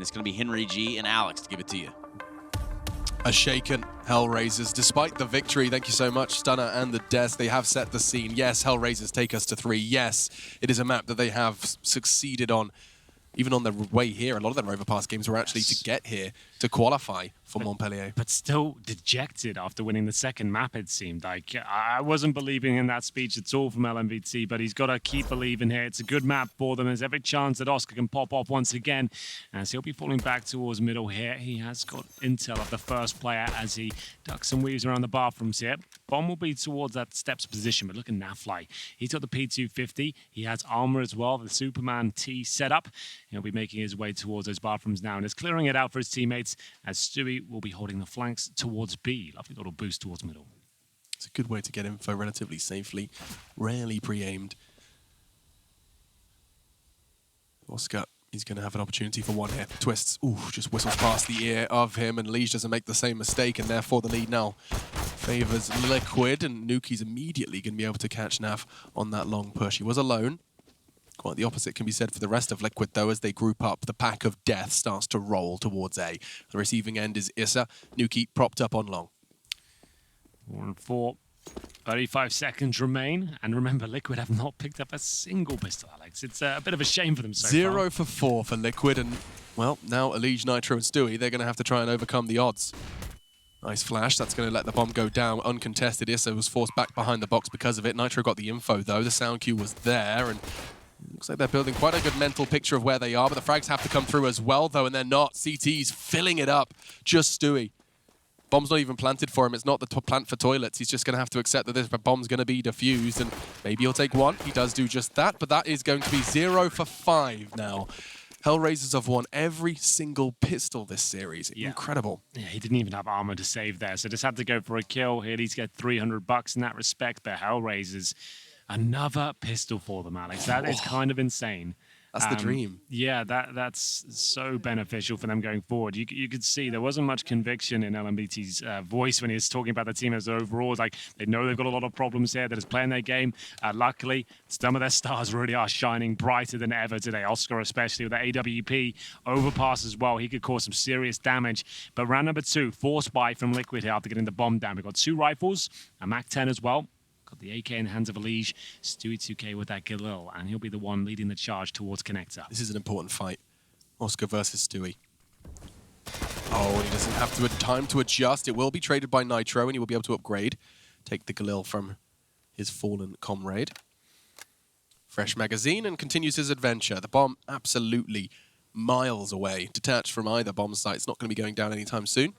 it's going to be Henry G and Alex to give it to you. A shaken HellRaisers, despite the victory. Thank you so much, Stunner and the Death. They have set the scene. Yes, HellRaisers take us to 3. Yes, it is a map that they have succeeded on. Even on their way here, a lot of their Overpass games were actually to get here to qualify for Montpellier. But still dejected after winning the second map, it seemed like. I wasn't believing in that speech at all from LMVT, but he's got to keep believing here. It's a good map for them. There's every chance that Oscar can pop off once again, as he'll be falling back towards middle here. He has got intel of the first player as he ducks and weaves around the bathrooms here. Bomb will be towards that steps position, but look at Nafly. He's got the P250. He has armor as well, the Superman T setup. He'll be making his way towards those bathrooms now and is clearing it out for his teammates as Stewie will be holding the flanks towards B. Lovely little boost towards middle. It's a good way to get info relatively safely. Rarely pre-aimed. Oscar, he's going to have an opportunity for one here. Twists. Ooh, just whistles past the ear of him, and Liege doesn't make the same mistake, and therefore the lead now favors Liquid, and Nuki's immediately going to be able to catch Nav on that long push. He was alone. Quite the opposite can be said for the rest of Liquid, though, as they group up. The pack of death starts to roll towards A. The receiving end is Issa. Nuki propped up on long. 4 and 4. 35 seconds remain. And remember, Liquid have not picked up a single pistol, Alex. It's a bit of a shame for them so far. 0 for 4 for Liquid. And, well, now Elige, Nitro, and Stewie, they're going to have to try and overcome the odds. Nice flash. That's going to let the bomb go down uncontested. Issa was forced back behind the box because of it. Nitro got the info, though. The sound cue was there. And looks like they're building quite a good mental picture of where they are, but the frags have to come through as well, though, and they're not. CT's filling it up. Just Stewie. Bomb's not even planted for him. It's not the plant for toilets. He's just going to have to accept that this bomb's going to be defused, and maybe he'll take one. He does do just that, but that is going to be 0 for 5 now. HellRaisers have won every single pistol this series. Yeah. Incredible. Yeah, he didn't even have armor to save there, so just had to go for a kill. He'll at least get $300 in that respect, but HellRaisers, another pistol for them, Alex. That is kind of insane. That's the dream. Yeah, that's so beneficial for them going forward. You could see there wasn't much conviction in LMBT's voice when he was talking about the team as overall. It's like they know they've got a lot of problems here. They're just playing their game. Luckily, some of their stars really are shining brighter than ever today. Oscar especially with the AWP. Overpass as well. He could cause some serious damage. But round number 2, forced buy from Liquid here after getting the bomb down. We've got 2 rifles, a MAC-10 as well. Got the AK in the hands of Elige. Stewie 2K with that Galil, and he'll be the one leading the charge towards Connector. This is an important fight. Oscar versus Stewie. Oh, he doesn't have time to adjust. It will be traded by Nitro, and he will be able to upgrade. Take the Galil from his fallen comrade. Fresh magazine, and continues his adventure. The bomb absolutely miles away. Detached from either bomb site. It's not going to be going down anytime soon.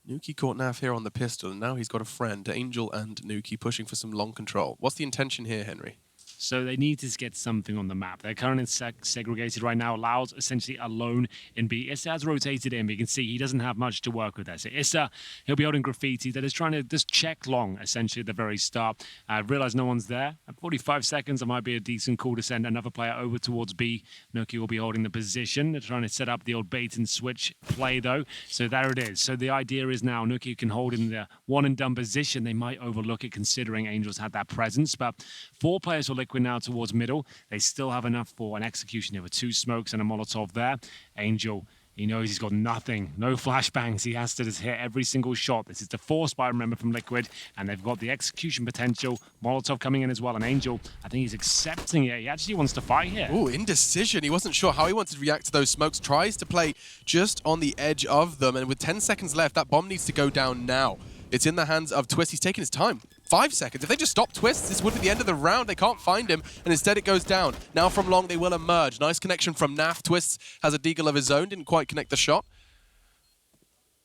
Nuki caught Nav here on the pistol, and now he's got a friend, Angel and Nuki, pushing for some long control. What's the intention here, Henry? So they need to get something on the map. They're currently segregated right now. Loud's essentially alone in B. Issa has rotated in, but you can see he doesn't have much to work with there. So Issa, he'll be holding graffiti. They're just trying to just check long, essentially, at the very start. Realize no one's there. At 45 seconds, there might be a decent call to send another player over towards B. Nuki will be holding the position. They're trying to set up the old bait and switch play, though. So there it is. So the idea is now Nuki can hold in the one-and-done position. They might overlook it, considering Angels had that presence. But 4 players for Liquid now towards middle. They still have enough for an execution. There were 2 smokes and a Molotov there. Angel, he knows he's got nothing. No flashbangs. He has to just hit every single shot. This is the force buy, remember, from Liquid, and they've got the execution potential. Molotov coming in as well, and Angel, I think he's accepting it. He actually wants to fight here. Ooh, indecision. He wasn't sure how he wanted to react to those smokes. Tries to play just on the edge of them, and with 10 seconds left, that bomb needs to go down now. It's in the hands of Twist. He's taking his time. 5 seconds. If they just stop Twist, this would be the end of the round. They can't find him, and instead it goes down. Now from long, they will emerge. Nice connection from Naf. Twist has a deagle of his own. Didn't quite connect the shot.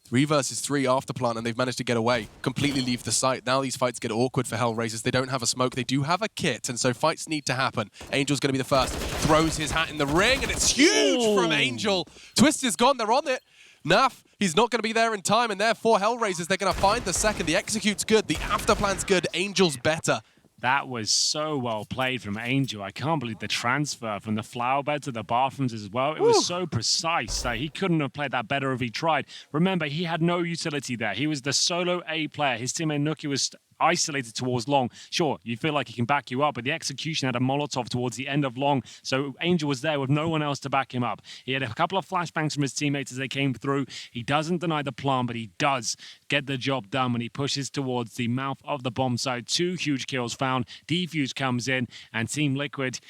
3 versus 3 after plant, and they've managed to get away. Completely leave the site. Now these fights get awkward for HellRaisers. They don't have a smoke. They do have a kit, and so fights need to happen. Angel's going to be the first. Throws his hat in the ring, and it's huge from Angel. Twist is gone. They're on it. Naf, he's not going to be there in time, and therefore HellRaisers, they're going to find the second. The execute's good. The afterplan's good. Angel's better. That was so well played from Angel. I can't believe the transfer from the flower bed to the bathrooms as well. It was so precise. He couldn't have played that better if he tried. Remember, he had no utility there. He was the solo A player. His teammate Nuki was isolated towards long. Sure, you feel like he can back you up, but the execution had a Molotov towards the end of long, so Angel was there with no one else to back him up. He had a couple of flashbangs from his teammates as they came through. He doesn't deny the plant, but he does get the job done when he pushes towards the mouth of the bomb site. 2 huge kills found. Defuse comes in, and Team Liquid,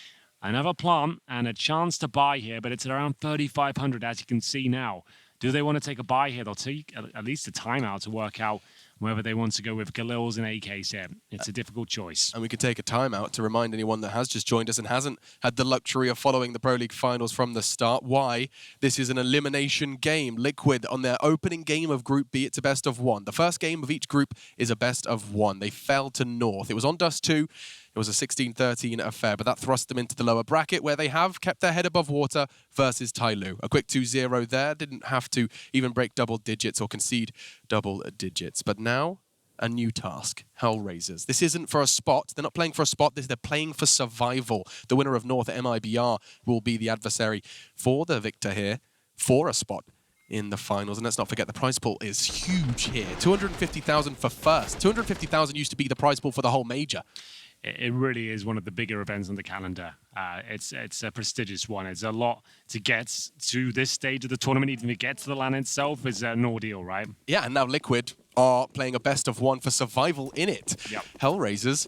another plant and a chance to buy here, but it's around 3,500 as you can see now. Do they want to take a buy here? They'll take at least a timeout to work out whether they want to go with Galils and AKs here. It's a difficult choice. And we could take a timeout to remind anyone that has just joined us and hasn't had the luxury of following the Pro League finals from the start why this is an elimination game. Liquid, on their opening game of Group B, it's a best of 1. The first game of each group is a best of 1. They fell to North. It was on Dust 2. It was a 16-13 affair, but that thrust them into the lower bracket where they have kept their head above water versus Tyloo. A quick 2-0 there. Didn't have to even break double digits or concede double digits. But now, a new task. HellRaisers. This isn't for a spot. They're not playing for a spot. They're playing for survival. The winner of North, MIBR, will be the adversary for the victor here for a spot in the finals. And let's not forget the prize pool is huge here. 250,000 for first. 250,000 used to be the prize pool for the whole major. It really is one of the bigger events on the calendar. It's a prestigious one. It's a lot to get to this stage of the tournament. Even to get to the LAN itself is an ordeal, right? Yeah, and now Liquid are playing a best of 1 for survival in it. Yep. HellRaisers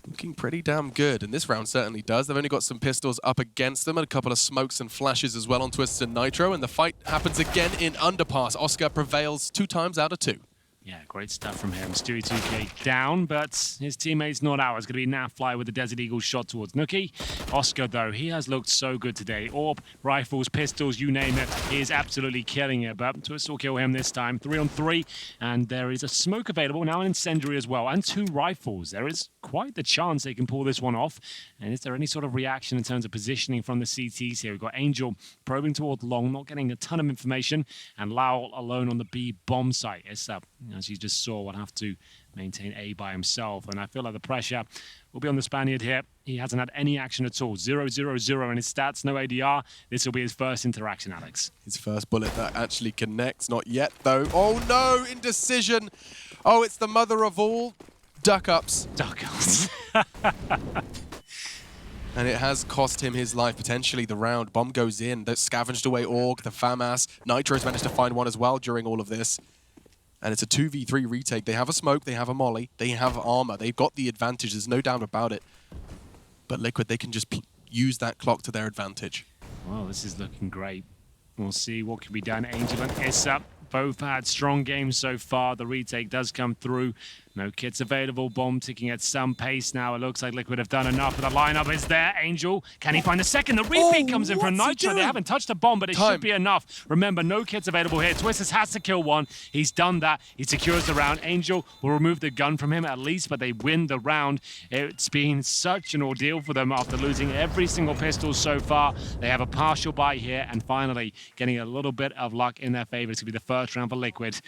looking pretty damn good, and this round certainly does. They've only got some pistols up against them and a couple of smokes and flashes as well on Twisted and Nitro, and the fight happens again in Underpass. Oscar prevails 2 times out of 2. Yeah, great stuff from him. Stewie 2K down, but his teammate's not out. It's going to be Nafly with the Desert Eagle shot towards Nookie. Oscar, though, he has looked so good today. Orb, rifles, pistols, you name it. He is absolutely killing it, but Twist will kill him this time. 3-on-3, and there is a smoke available, now an incendiary as well, and 2 rifles. There is quite the chance they can pull this one off. And is there any sort of reaction in terms of positioning from the CTs here? We've got Angel probing toward long, not getting a ton of information, and Lau alone on the B bomb site. It's up. As you just saw, will have to maintain A by himself. And I feel like the pressure will be on the Spaniard here. He hasn't had any action at all. 0-0-0 in his stats, no ADR. This will be his first interaction, Alex. His first bullet that actually connects. Not yet, though. Oh, no! Indecision! Oh, it's the mother of all duck-ups. Duck-ups. And it has cost him his life, potentially, the round. Bomb goes in. The scavenged away Org, the FAMAS. Nitro's managed to find one as well during all of this. And it's a 2v3 retake. They have a smoke, they have a molly, they have armor. They've got the advantage, there's no doubt about it. But Liquid, they can just use that clock to their advantage. Well, this is looking great. We'll see what can be done. Angel and Issa both had strong games so far. The retake does come through. No kits available. Bomb ticking at some pace now. It looks like Liquid have done enough, but the lineup is there. Angel, can he find the second? The repeat comes in from Nitro. They haven't touched a bomb, but it should be enough. Remember, no kits available here. Twisters has to kill one. He's done that. He secures the round. Angel will remove the gun from him at least, but they win the round. It's been such an ordeal for them after losing every single pistol so far. They have a partial buy here, and finally getting a little bit of luck in their favor. It's going to be the first round for Liquid.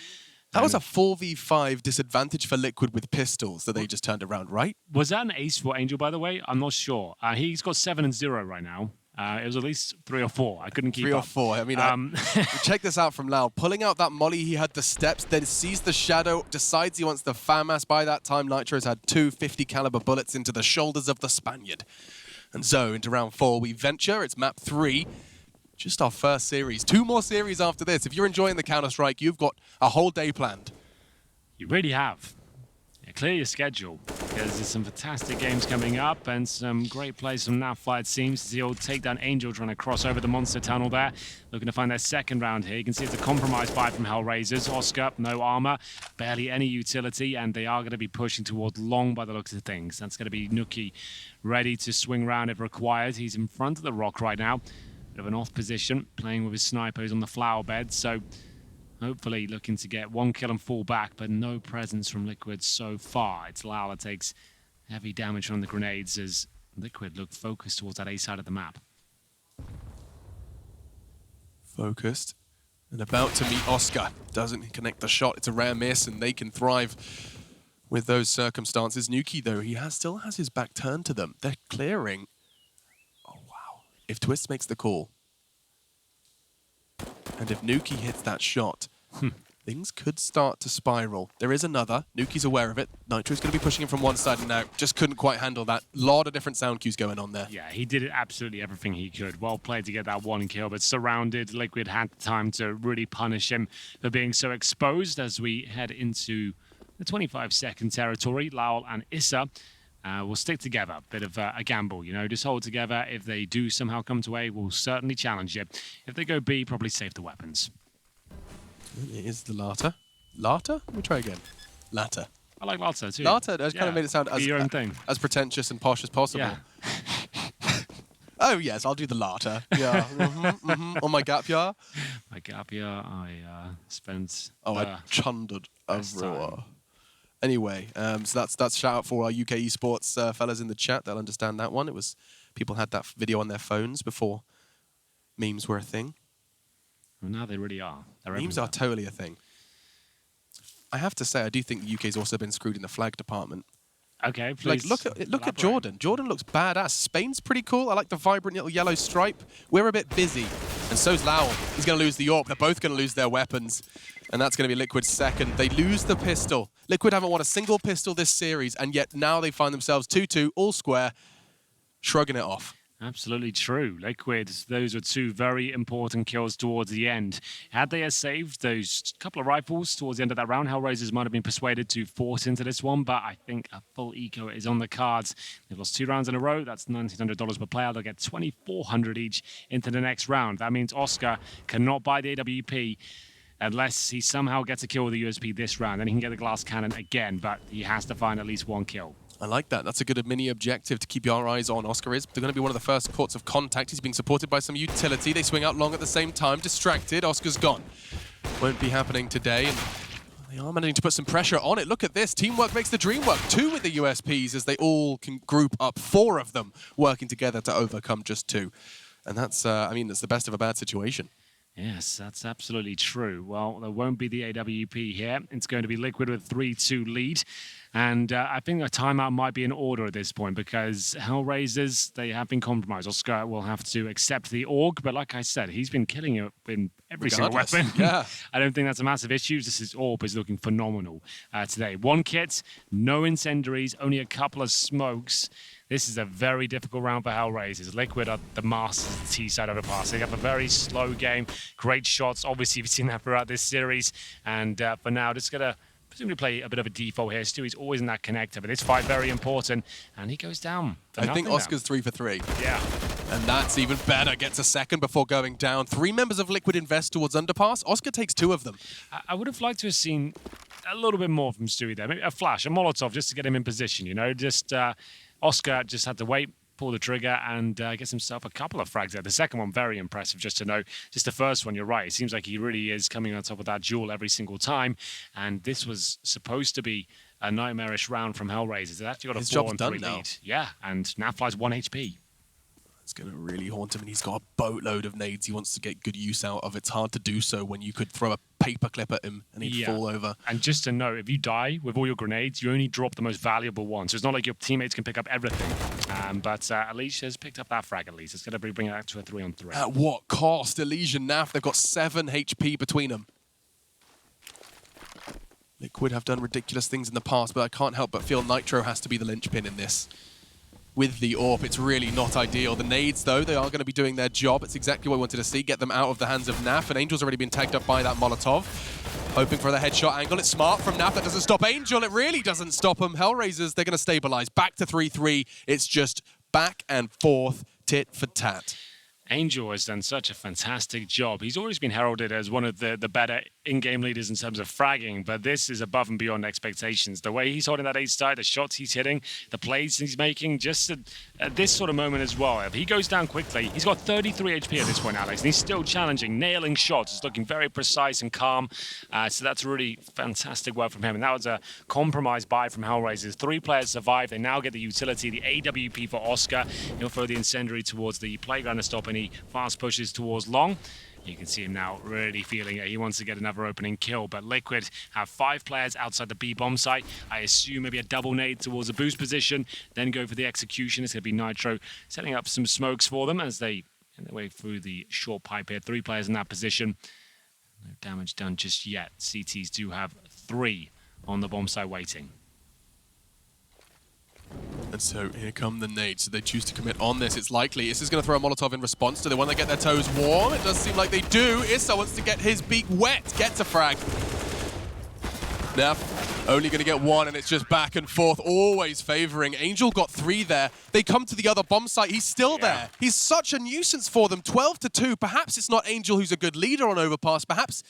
That was a 4v5 disadvantage for Liquid with pistols that they just turned around, right? Was that an ace for Angel, by the way? I'm not sure. He's got 7 and 0 right now. It was at least 3 or 4. I couldn't keep up. 3 or 4. I mean, check this out from Lau. Pulling out that molly, he had the steps, then sees the shadow, decides he wants the FAMAS. By that time, Nitro's had 2 50 caliber bullets into the shoulders of the Spaniard. And so, into round 4, we venture. It's map 3. Just our first series. 2 more series after this. If you're enjoying the Counter-Strike, you've got a whole day planned. You really have. Yeah, clear your schedule, because there's some fantastic games coming up and some great plays from Nafly, it seems. He'll take down Angel, trying to cross over the monster tunnel there. Looking to find their second round here. You can see it's a compromised buy from HellRaisers. Oscar, no armor, barely any utility, and they are going to be pushing toward long by the looks of things. That's going to be Nookie, ready to swing around if required. He's in front of the rock right now. Bit of an off position, playing with his snipers on the flower bed, so hopefully looking to get 1 kill and fall back, but no presence from Liquid so far. It's Lau that takes heavy damage from the grenades as Liquid look focused towards that A side of the map. Focused and about to meet Oscar. Doesn't connect the shot. It's a rare miss, and they can thrive with those circumstances. Nuki, though, he still has his back turned to them. They're clearing. If Twist makes the call, and if Nuki hits that shot, things could start to spiral. There is another. Nuki's aware of it. Nitro's going to be pushing him from one side and out. Just couldn't quite handle that. Lot of different sound cues going on there. Yeah, he did absolutely everything he could. Well played to get that one kill, but surrounded. Liquid had time to really punish him for being so exposed as we head into the 25-second territory. Lowell and Issa will stick together. Bit of a gamble, you know, just hold together. If they do somehow come to A, we'll certainly challenge it. If they go B, probably save the weapons. It is the Lata. Lata? Let me try again. Lata. I like Lata too. Lata, I just kind of made it sound your own thing. as pretentious and posh as possible. Yeah. Oh, yes, I'll do the Lata. Yeah. On my gap year. My gap year, I spent... I chundered best everywhere. time. Anyway, so that's shout out for our UK esports fellas in the chat. They'll understand that one. It was people had that video on their phones before memes were a thing. Well, now they really are. They're Memes everywhere. are totally a thing. I have to say, I do think the UK's also been screwed in the flag department. Okay, please. Like, look at elaborate. Jordan. Jordan looks badass. Spain's pretty cool. I like the vibrant little yellow stripe. We're a bit busy, and so's Lowell. He's going to lose the AWP. They're both going to lose their weapons, and that's going to be Liquid's second. They lose the pistol. Liquid haven't won a single pistol this series, and yet now they find themselves 2-2, all square, shrugging it off. Absolutely true. Liquid, those were two very important kills towards the end. Had they saved those couple of rifles towards the end of that round, HellRaisers might have been persuaded to force into this one, but I think a full eco is on the cards. They've lost 2 rounds in a row. That's $1,900 per player. They'll get $2,400 each into the next round. That means Oscar cannot buy the AWP unless he somehow gets a kill with the USP this round. Then he can get the glass cannon again, but he has to find at least one kill. I like that. That's a good mini objective to keep your eyes on. Oscar is. They're going to be one of the first ports of contact. He's being supported by some utility. They swing out long at the same time. Distracted. Oscar's gone. Won't be happening today. And they are managing to put some pressure on it. Look at this. Teamwork makes the dream work. 2 with the USPs as they all can group up. 4 of them working together to overcome just 2. And that's, I mean, that's the best of a bad situation. Yes, that's absolutely true. Well, there won't be the AWP here. It's going to be Liquid with 3-2 lead. And I think a timeout might be in order at this point because HellRaisers, they have been compromised. Oscar will have to accept the AUG, but like I said, he's been killing it in every single weapon. Yeah. I don't think that's a massive issue. This is AWP is looking phenomenal today. 1 kit, no incendiaries, only a couple of smokes. This is a very difficult round for HellRaisers. Liquid are the masters of the T-side overpass. They have a very slow game, great shots. Obviously, you've seen that throughout this series. And for now, just going to presumably play a bit of a default here. Stewie's always in that connector, but this fight very important. And he goes down. I think Oscar's 3 for 3. Yeah. And that's even better. Gets a second before going down. 3 members of Liquid invest towards Underpass. Oscar takes 2 of them. I would have liked to have seen a little bit more from Stewie there. Maybe a flash, a Molotov, just to get him in position, you know. Just Oscar just had to wait, pull the trigger, and gets himself a couple of frags there. The second one, very impressive, just to know. Just the first one, you're right. It seems like he really is coming on top of that duel every single time. And this was supposed to be a nightmarish round from HellRaisers. They actually got a 4-3 lead. Yeah, and Nafly's 1 HP. It's going to really haunt him, and he's got a boatload of nades he wants to get good use out of. It's hard to do so when you could throw a paperclip at him and he'd fall over. And just to know, if you die with all your grenades, you only drop the most valuable one. So it's not like your teammates can pick up everything. But Alicia has picked up that frag at least. It's going to bring it to a 3-on-3. At what cost? Elysian, Naf, they've got 7 HP between them. Liquid have done ridiculous things in the past, but I can't help but feel Nitro has to be the linchpin in this. With the AWP, it's really not ideal. The nades, though, they are going to be doing their job. It's exactly what we wanted to see. Get them out of the hands of Naf, and Angel's already been tagged up by that Molotov. Hoping for the headshot angle. It's smart from Naf. That doesn't stop Angel. It really doesn't stop him. HellRaisers, they're going to stabilize. Back to 3-3. It's just back and forth, tit for tat. Angel has done such a fantastic job. He's always been heralded as one of the better in-game leaders in terms of fragging, but this is above and beyond expectations. The way he's holding that A-side, the shots he's hitting, the plays he's making, just at this sort of moment as well. If he goes down quickly, he's got 33 HP at this point, Alex, and he's still challenging, nailing shots. He's looking very precise and calm, so that's really fantastic work from him. And that was a compromise buy from HellRaisers. 3 players survive. They now get the utility, the AWP for Oscar. He'll throw the incendiary towards the playground to stop any fast pushes towards long. You can see him now really feeling it. He wants to get another opening kill, but Liquid have 5 players outside the B bomb site. I assume maybe a double nade towards a boost position, then go for the execution. It's going to be Nitro setting up some smokes for them as they make their way through the short pipe here. 3 players in that position. No damage done just yet. CTs do have 3 on the bomb site waiting. And so here come the nades. So they choose to commit on this. It's likely Issa's going to throw a Molotov in response. Do they want to get their toes warm? It does seem like they do. Issa wants to get his beak wet. Gets a frag. Neff only going to get 1, and it's just back and forth, always favoring. Angel got 3 there. They come to the other bomb site. He's still there. He's such a nuisance for them. 12-2. Perhaps it's not Angel who's a good leader on Overpass. Perhaps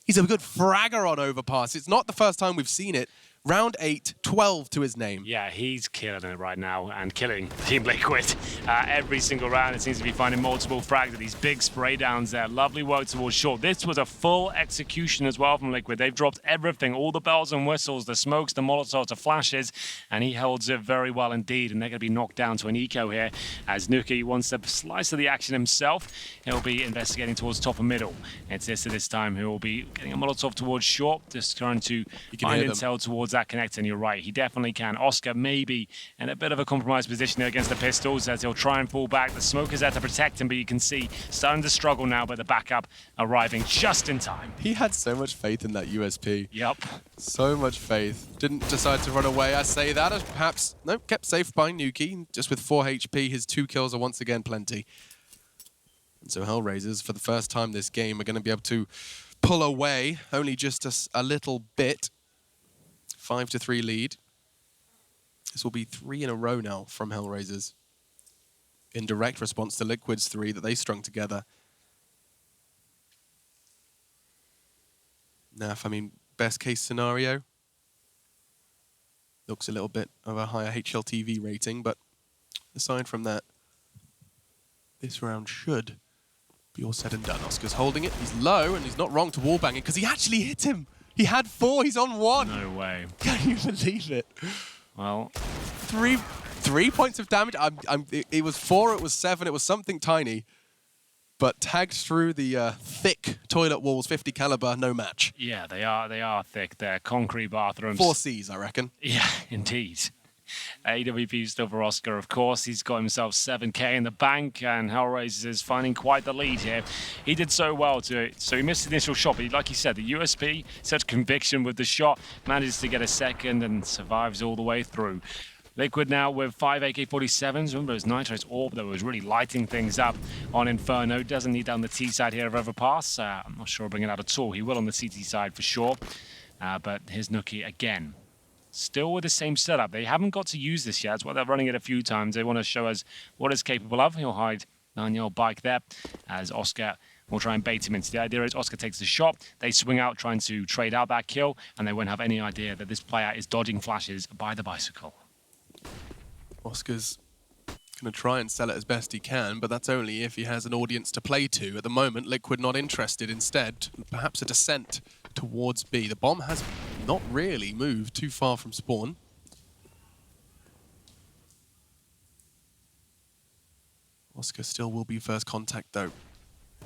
he's a good fragger on Overpass. It's not the first time we've seen it. Round 8, 12 to his name. Yeah, he's killing it right now and killing Team Liquid. Every single round, it seems to be finding multiple frags of these big spray downs there. Lovely work towards short. This was a full execution as well from Liquid. They've dropped everything, all the bells and whistles, the smokes, the molotovs, the flashes, and he holds it very well indeed. And they're going to be knocked down to an eco here as Nuki wants a slice of the action himself. He'll be investigating towards top and middle. It's Issa this time who will be getting a molotov towards short, just trying to find intel towards that connect, and you're right, he definitely can. Oscar maybe in a bit of a compromised position there against the pistols as he'll try and fall back. The smoke is there to protect him, but you can see starting to struggle now, but the backup arriving just in time. He had so much faith in that USP. Yep. So much faith. Didn't decide to run away. I say that as perhaps, no, kept safe by Nuki. Just with 4 HP, his 2 kills are once again plenty. And so HellRaisers, for the first time this game, are going to be able to pull away only just a little bit. 5-3 lead. This will be 3 in a row now from HellRaisers. In direct response to Liquid's 3 that they strung together. Naf, I mean, best case scenario. Looks a little bit of a higher HLTV rating, but aside from that, this round should be all said and done. Oscar's holding it. He's low, and he's not wrong to wallbang it because he actually hit him. He had 4, he's on 1. No way. Can you believe it? Well, 3 points of damage. It was 4, it was 7, it was something tiny. But tagged through the thick toilet walls, 50 caliber, no match. yeah, they are thick. They're concrete bathrooms. 4 Cs, I reckon. Yeah, indeed. AWP still for Oscar, of course. He's got himself 7k in the bank, and HellRaisers is finding quite the lead here. He did so well so he missed the initial shot, but like you said, the USP, such conviction with the shot, manages to get a second and survives all the way through. Liquid now with 5 AK-47s. Remember, it was Nitro's AWP that was really lighting things up on Inferno. Doesn't need down the T side here of Overpass. I'm not sure he'll bring it out at all. He will on the CT side for sure. But here's Nuki again. Still with the same setup. They haven't got to use this yet. That's why they're running it a few times. They want to show us what it's capable of. He'll hide 9-year-old bike there as Oscar will try and bait him into. The idea is Oscar takes the shot. They swing out trying to trade out that kill, and they won't have any idea that this player is dodging flashes by the bicycle. Oscar's going to try and sell it as best he can, but that's only if he has an audience to play to. At the moment, Liquid not interested. Instead, perhaps a descent towards B. The bomb has not really moved too far from spawn. Oscar still will be first contact, though.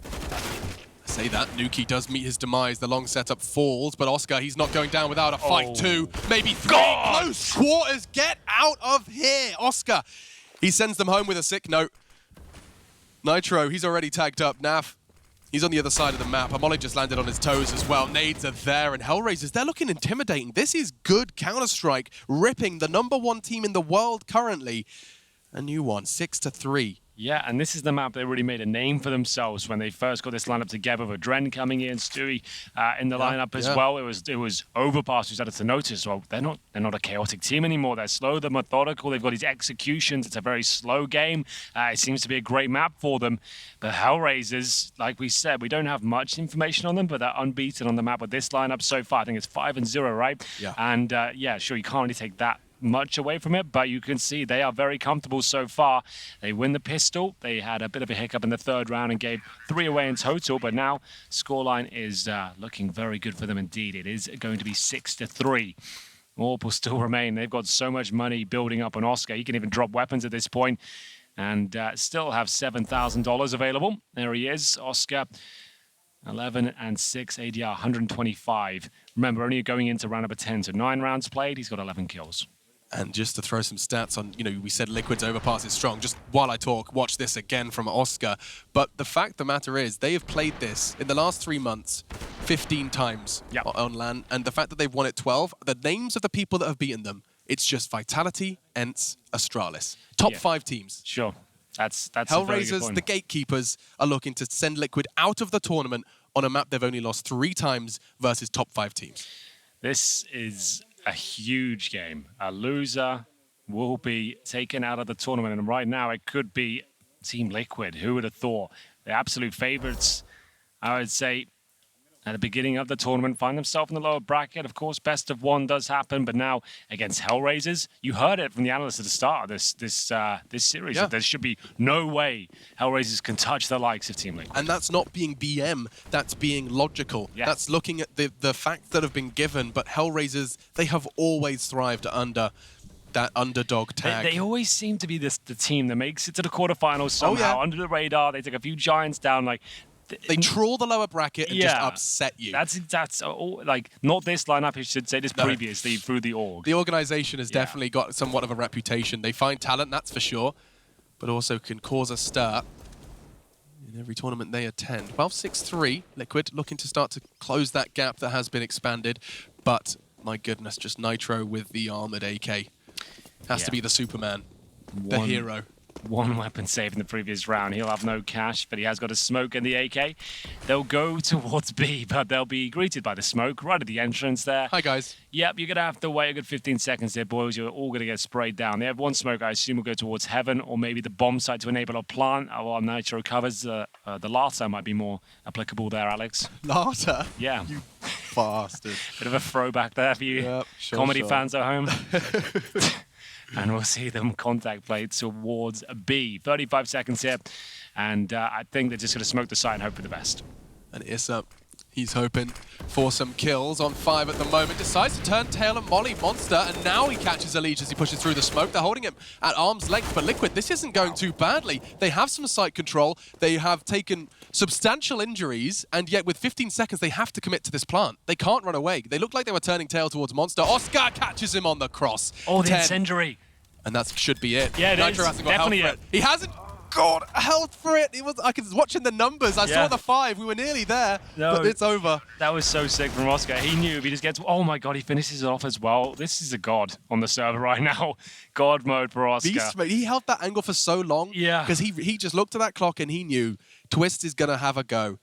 I say that, Nuki does meet his demise. The long setup falls, but Oscar, he's not going down without a fight. 2, maybe 3. Close quarters, get out of here, Oscar. He sends them home with a sick note. Nitro, he's already tagged up. Naf, he's on the other side of the map. Amoli just landed on his toes as well. Nades are there, and HellRaisers, they're looking intimidating. This is good Counter-Strike, ripping the #1 team in the world currently. A new one, 6-3. Yeah, and this is the map they really made a name for themselves when they first got this lineup together with Dren coming in, Stewie in the lineup as well. It was Overpass who started to notice, well, they're not a chaotic team anymore. They're slow, they're methodical, they've got these executions. It's a very slow game. It seems to be a great map for them. But HellRaisers, like we said, we don't have much information on them, but they're unbeaten on the map with this lineup so far. I think it's 5-0, right? Yeah. And yeah, sure, you can't really take that much away from it, but you can see they are very comfortable so far. They win the pistol. They had a bit of a hiccup in the 3rd round and gave 3 away in total, but now scoreline is looking very good for them indeed. It is going to be 6-3. AWP will still remain. They've got so much money building up on Oscar. He can even drop weapons at this point and still have $7,000 available. There he is, Oscar. 11 and 6 ADR, 125. Remember, only going into round number 10, so 9 rounds played. He's got 11 kills. And just to throw some stats on, we said Liquid's Overpass is strong. Just while I talk, watch this again from Oscar. But the fact of the matter is, they have played this in the last 3 months. 15 times Yep. on LAN, and the fact that they've won it 12, the names of the people that have beaten them, it's just Vitality, ENCE, Astralis. Top 5 teams. Sure. That's a very good HellRaisers, point. the gatekeepers, are looking to send Liquid out of the tournament on a map they've only lost 3 times versus top 5 teams. This is a huge game. A loser will be taken out of the tournament, and right now it could be Team Liquid. Who would have thought? The absolute favorites, I would say, at the beginning of the tournament, find themselves in the lower bracket. Of course, best of 1 does happen, but now against HellRaisers, you heard it from the analysts at the start of this series. Yeah. That there should be no way HellRaisers can touch the likes of Team Liquid. And that's not being BM, that's being logical. Yeah. That's looking at the facts that have been given, but HellRaisers, they have always thrived under that underdog tag. They always seem to be the team that makes it to the quarterfinals somehow, under the radar. They take a few giants down, like... They trawl the lower bracket and just upset you. That's like not this lineup. I should say this previously through the org. The organization has definitely got somewhat of a reputation. They find talent, that's for sure, but also can cause a stir in every tournament they attend. 12-6-3, Liquid looking to start to close that gap that has been expanded, but my goodness, just Nitro with the armored AK. Has to be the Superman, the hero. 1 weapon save in the previous round. He'll have no cash, but he has got a smoke in the AK. They'll go towards B, but they'll be greeted by the smoke right at the entrance there. Hi, guys. Yep, you're going to have to wait a good 15 seconds there, boys. You're all going to get sprayed down. They have 1 smoke, I assume, will go towards Heaven, or maybe the bomb site to enable a plant. While Nitro covers the latter might be more applicable there, Alex. Later? Yeah. You bastard. Bit of a throwback there for you comedy fans at home. And we'll see them contact play towards B. 35 seconds here. And I think they're just going to smoke the site and hope for the best. And Issa, he's hoping for some kills on 5 at the moment. Decides to turn tail and molly Monster, and now he catches Elige as he pushes through the smoke. They're holding him at arm's length, but Liquid, this isn't going too badly. They have some site control. They have taken substantial injuries, and yet with 15 seconds, they have to commit to this plant. They can't run away. They look like they were turning tail towards Monster. Oscar catches him on the cross. Oh, the incendiary. And that should be it. Yeah, Nitro hasn't got health for it. He hasn't got health for it. I was watching the numbers. I saw the 5. We were nearly there, but it's over. That was so sick from Oscar. He knew if he just gets... Oh, my God, he finishes it off as well. This is a god on the server right now. God mode for Oscar. Beast mode. He held that angle for so long. Yeah. Because he just looked at that clock and he knew Twist is going to have a go.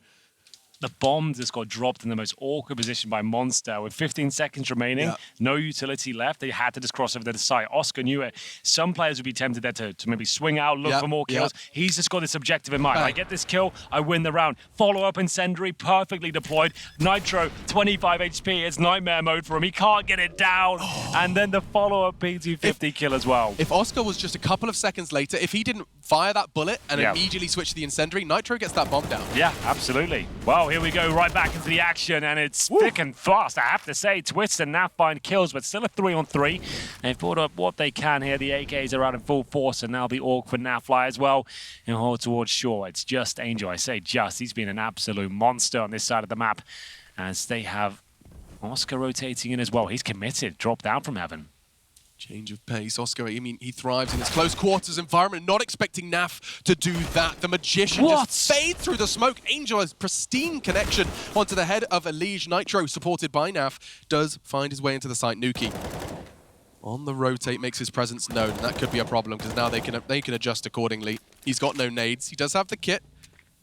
The bomb just got dropped in the most awkward position by Monster with 15 seconds remaining. No utility left. They had to just cross over to the side. Oscar knew it. Some players would be tempted there to maybe swing out, look for more kills. He's just got this objective in mind. I get this kill, I win the round. Follow-up incendiary, perfectly deployed. Nitro, 25 HP. It's nightmare mode for him. He can't get it down. And then the follow-up P250 kill as well. If Oscar was just a couple of seconds later, if he didn't fire that bullet and immediately switch to the incendiary, Nitro gets that bomb down. Yeah, absolutely. Well, here we go, right back into the action, and it's thick and fast, I have to say. Twist and Naf find kills, but still a 3-on-3. They've brought up what they can here. The AKs are out in full force, and now the Orc for Nafly as well. And hold towards Shore. It's just Angel. I say just. He's been an absolute monster on this side of the map, as they have Oscar rotating in as well. He's committed. Dropped down from Heaven. Change of pace. Oscar, I mean, he thrives in this close quarters environment. Not expecting Naf to do that. The Magician just fades through the smoke. Angel has pristine connection onto the head of Elige. Nitro, supported by Naf, does find his way into the site. Nuki on the rotate makes his presence known, and that could be a problem because now they can adjust accordingly. He's got no nades. He does have the kit,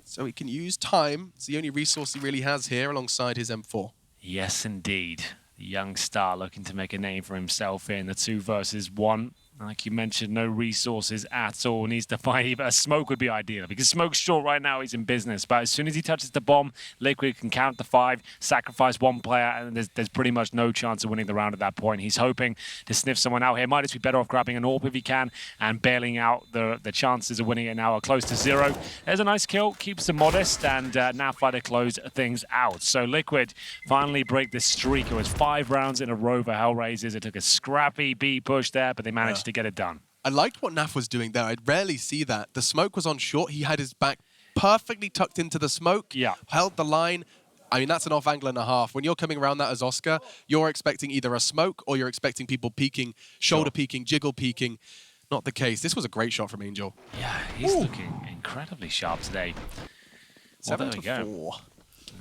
so he can use time. It's the only resource he really has here alongside his M4. Yes, indeed. The young star looking to make a name for himself in the 2 versus 1. Like you mentioned, no resources at all. Needs to find either a smoke would be ideal because Smoke's short right now. He's in business, but as soon as he touches the bomb, Liquid can count the 5, sacrifice 1 player, and there's pretty much no chance of winning the round at that point. He's hoping to sniff someone out here. Might just be better off grabbing an AWP if he can and bailing out. The chances of winning it now are close to 0. There's a nice kill, keeps them modest, and now fighter close things out. So Liquid finally break this streak. It was 5 rounds in a row for HellRaisers. It took a scrappy B push there, but they managed to get it done. I liked what Naf was doing there. I rarely see that. The smoke was on short. He had his back perfectly tucked into the smoke, held the line. I mean, that's an off angle and a half. When you're coming around that as Oscar, you're expecting either a smoke or you're expecting people peeking, shoulder peeking, jiggle peeking. Not the case. This was a great shot from Angel. Yeah, he's looking incredibly sharp today. Well, there we go.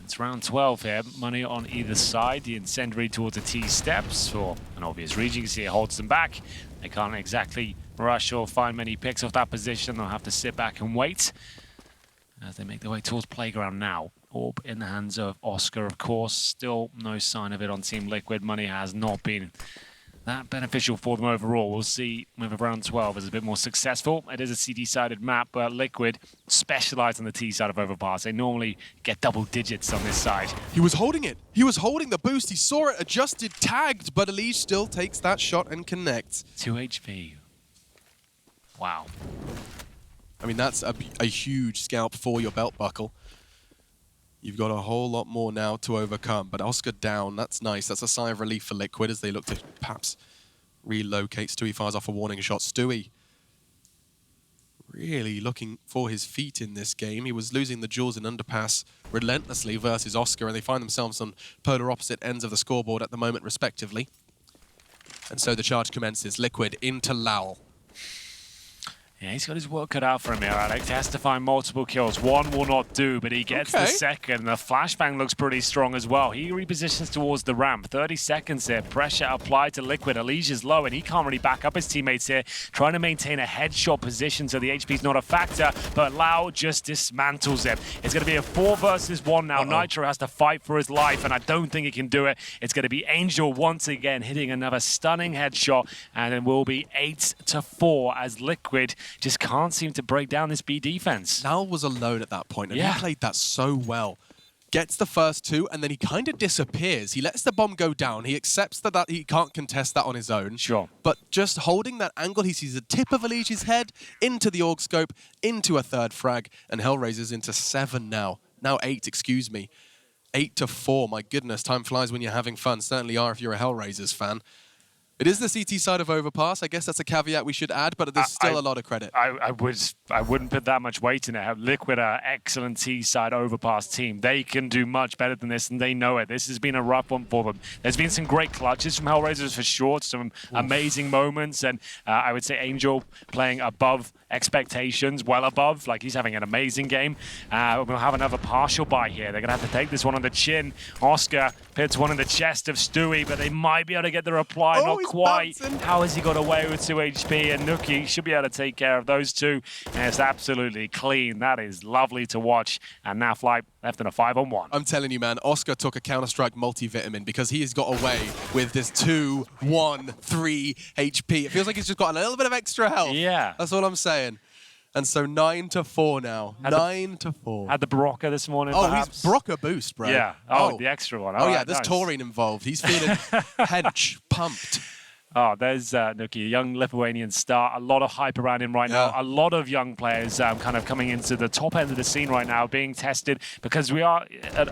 It's round 12 here. Money on either side. The incendiary towards the T steps for an obvious reason. You can see it holds them back. They can't exactly rush or find many picks off that position. They'll have to sit back and wait as they make their way towards playground now. Orb in the hands of Oscar, of course. Still no sign of it on Team Liquid. Money has not been that beneficial for them overall. We'll see whether round 12 is a bit more successful. It is a CD-sided map, but Liquid specialize on the T side of Overpass. They normally get double digits on this side. He was holding it. He was holding the boost. He saw it, adjusted, tagged, but Elige still takes that shot and connects. 2 HP. Wow. I mean, that's a huge scalp for your belt buckle. You've got a whole lot more now to overcome, but Oscar down, that's nice. That's a sigh of relief for Liquid as they look to perhaps relocate. Stewie fires off a warning shot. Stewie really looking for his feet in this game. He was losing the duels in Underpass relentlessly versus Oscar, and they find themselves on polar opposite ends of the scoreboard at the moment, respectively. And so the charge commences. Liquid into Lowell. Yeah, he's got his work cut out for him here, Alex. He has to find multiple kills. One will not do, but he gets the second. The flashbang looks pretty strong as well. He repositions towards the ramp. 30 seconds here. Pressure applied to Liquid. Elige is low, and he can't really back up his teammates here. Trying to maintain a headshot position so the HP's not a factor, but Lau just dismantles him. It's going to be a 4 versus 1 now. Nitro has to fight for his life, and I don't think he can do it. It's going to be Angel once again hitting another stunning headshot, and it will be 8-4 as Liquid just can't seem to break down this B defense. Lowell was alone at that point, and he played that so well. Gets the first 2, and then he kind of disappears. He lets the bomb go down. He accepts that he can't contest that on his own. Sure. But just holding that angle, he sees the tip of Elige's head into the AUG scope, into a 3rd frag, and HellRaisers into 7 now. Now 8, excuse me. 8-4, my goodness. Time flies when you're having fun. Certainly are if you're a HellRaisers fan. It is the CT side of Overpass. I guess that's a caveat we should add, but there's still a lot of credit. I wouldn't put that much weight in it. Liquid are excellent T-side Overpass team. They can do much better than this, and they know it. This has been a rough one for them. There's been some great clutches from HellRaisers for sure, some amazing moments, and I would say Angel playing above expectations, well above, like he's having an amazing game. We'll have another partial buy here. They're going to have to take this one on the chin. Oscar pits one in the chest of Stewie, but they might be able to get the reply. Not quite. Bouncing. How has he got away with 2 HP? And Nuki should be able to take care of those two. And it's absolutely clean. That is lovely to watch. And now Fly left in a 5-on-1. I'm telling you, man, Oscar took a Counter-Strike multivitamin because he has got away with this 2, 1, 3 HP. It feels like he's just got a little bit of extra health. Yeah. That's all I'm saying. And so 9-4 now. 9-4. Had the Barocca this morning, Oh, perhaps? he's Barocca boost, bro. Yeah. Oh, the extra one. Oh, yeah, right, there's nice. taurine involved. He's feeling hench, pumped. Oh, there's Nuki, a young Lithuanian star. A lot of hype around him right now. A lot of young players kind of coming into the top end of the scene right now, being tested, because we are,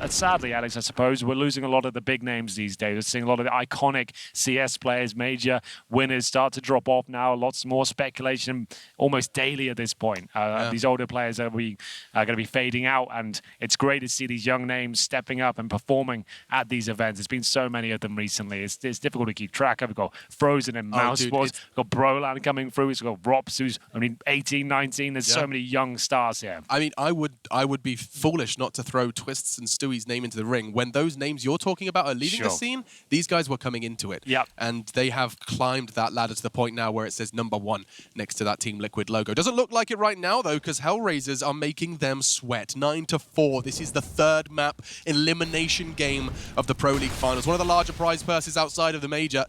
sadly, Alex, I suppose, we're losing a lot of the big names these days. We're seeing a lot of the iconic CS players, major winners start to drop off now. Lots more speculation almost daily at this point. These older players are going to be fading out, and it's great to see these young names stepping up and performing at these events. There's been so many of them recently. It's difficult to keep track of. We've got Frozen and Mouse Sports. We've got Brolan coming through. We've got Rops, who's 18, 19. There's so many young stars here. I mean, I would be foolish not to throw Twists and Stewie's name into the ring. When those names you're talking about are leaving the scene, these guys were coming into it. Yep. And they have climbed that ladder to the point now where it says #1 next to that Team Liquid logo. Doesn't look like it right now, though, because HellRaisers are making them sweat. 9-4. This is the 3rd map elimination game of the Pro League Finals. One of the larger prize purses outside of the major.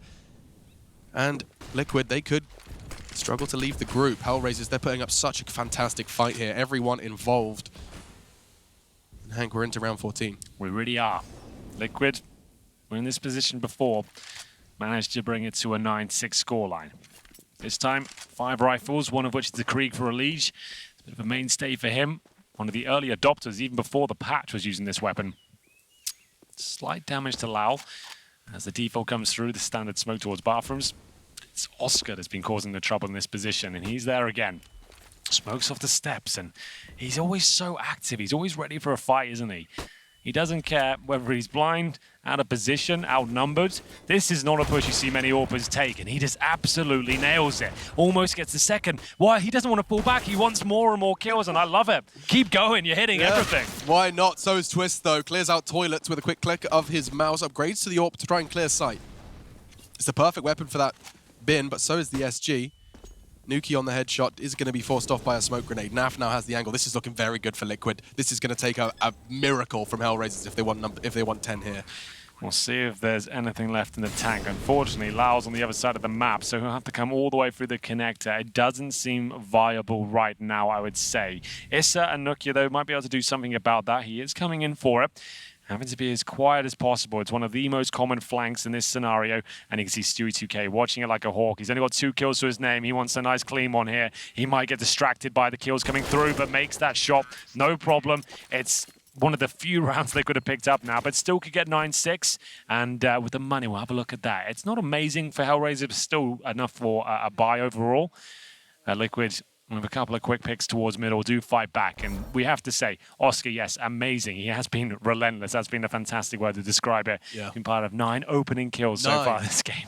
And Liquid, they could struggle to leave the group. HellRaisers, they're putting up such a fantastic fight here. Everyone involved. And Hank, we're into round 14. We really are. Liquid, we're in this position before, managed to bring it to a 9-6 scoreline. This time, 5 rifles, one of which is the Krieg for Elige. It's a bit of a mainstay for him. One of the early adopters, even before the patch, was using this weapon. Slight damage to Lau. As the default comes through, the standard smoke towards bathrooms. It's Oscar that's been causing the trouble in this position, and he's there again. Smokes off the steps, and he's always so active. He's always ready for a fight, isn't he? He doesn't care whether he's blind, out of position, outnumbered. This is not a push you see many AWPers take, and he just absolutely nails it. Almost gets the second. Why? He doesn't want to fall back. He wants more and more kills, and I love it. Keep going. You're hitting everything. Why not? So is Twist, though. Clears out toilets with a quick click of his mouse. Upgrades to the AWP to try and clear sight. It's the perfect weapon for that bin, but so is the SG. Nuki on the headshot is going to be forced off by a smoke grenade. Naf now has the angle. This is looking very good for Liquid. This is going to take a miracle from HellRaisers if they want 10 here. We'll see if there's anything left in the tank. Unfortunately, Lao's on the other side of the map, so he'll have to come all the way through the connector. It doesn't seem viable right now, I would say. Issa and Nukia, though, might be able to do something about that. He is coming in for it. Having to be as quiet as possible. It's one of the most common flanks in this scenario. And you can see Stewie2K watching it like a hawk. He's only got 2 kills to his name. He wants a nice clean one here. He might get distracted by the kills coming through, but makes that shot. No problem. It's one of the few rounds they could have picked up now, but still could get 9-6. And with the money, we'll have a look at that. It's not amazing for HellRaisers, but still enough for a buy overall. Liquid, with a couple of quick picks towards middle, do fight back. And we have to say, Oscar, yes, amazing. He has been relentless. That's been a fantastic word to describe it. Yeah. Been part of 9 opening kills so far this game.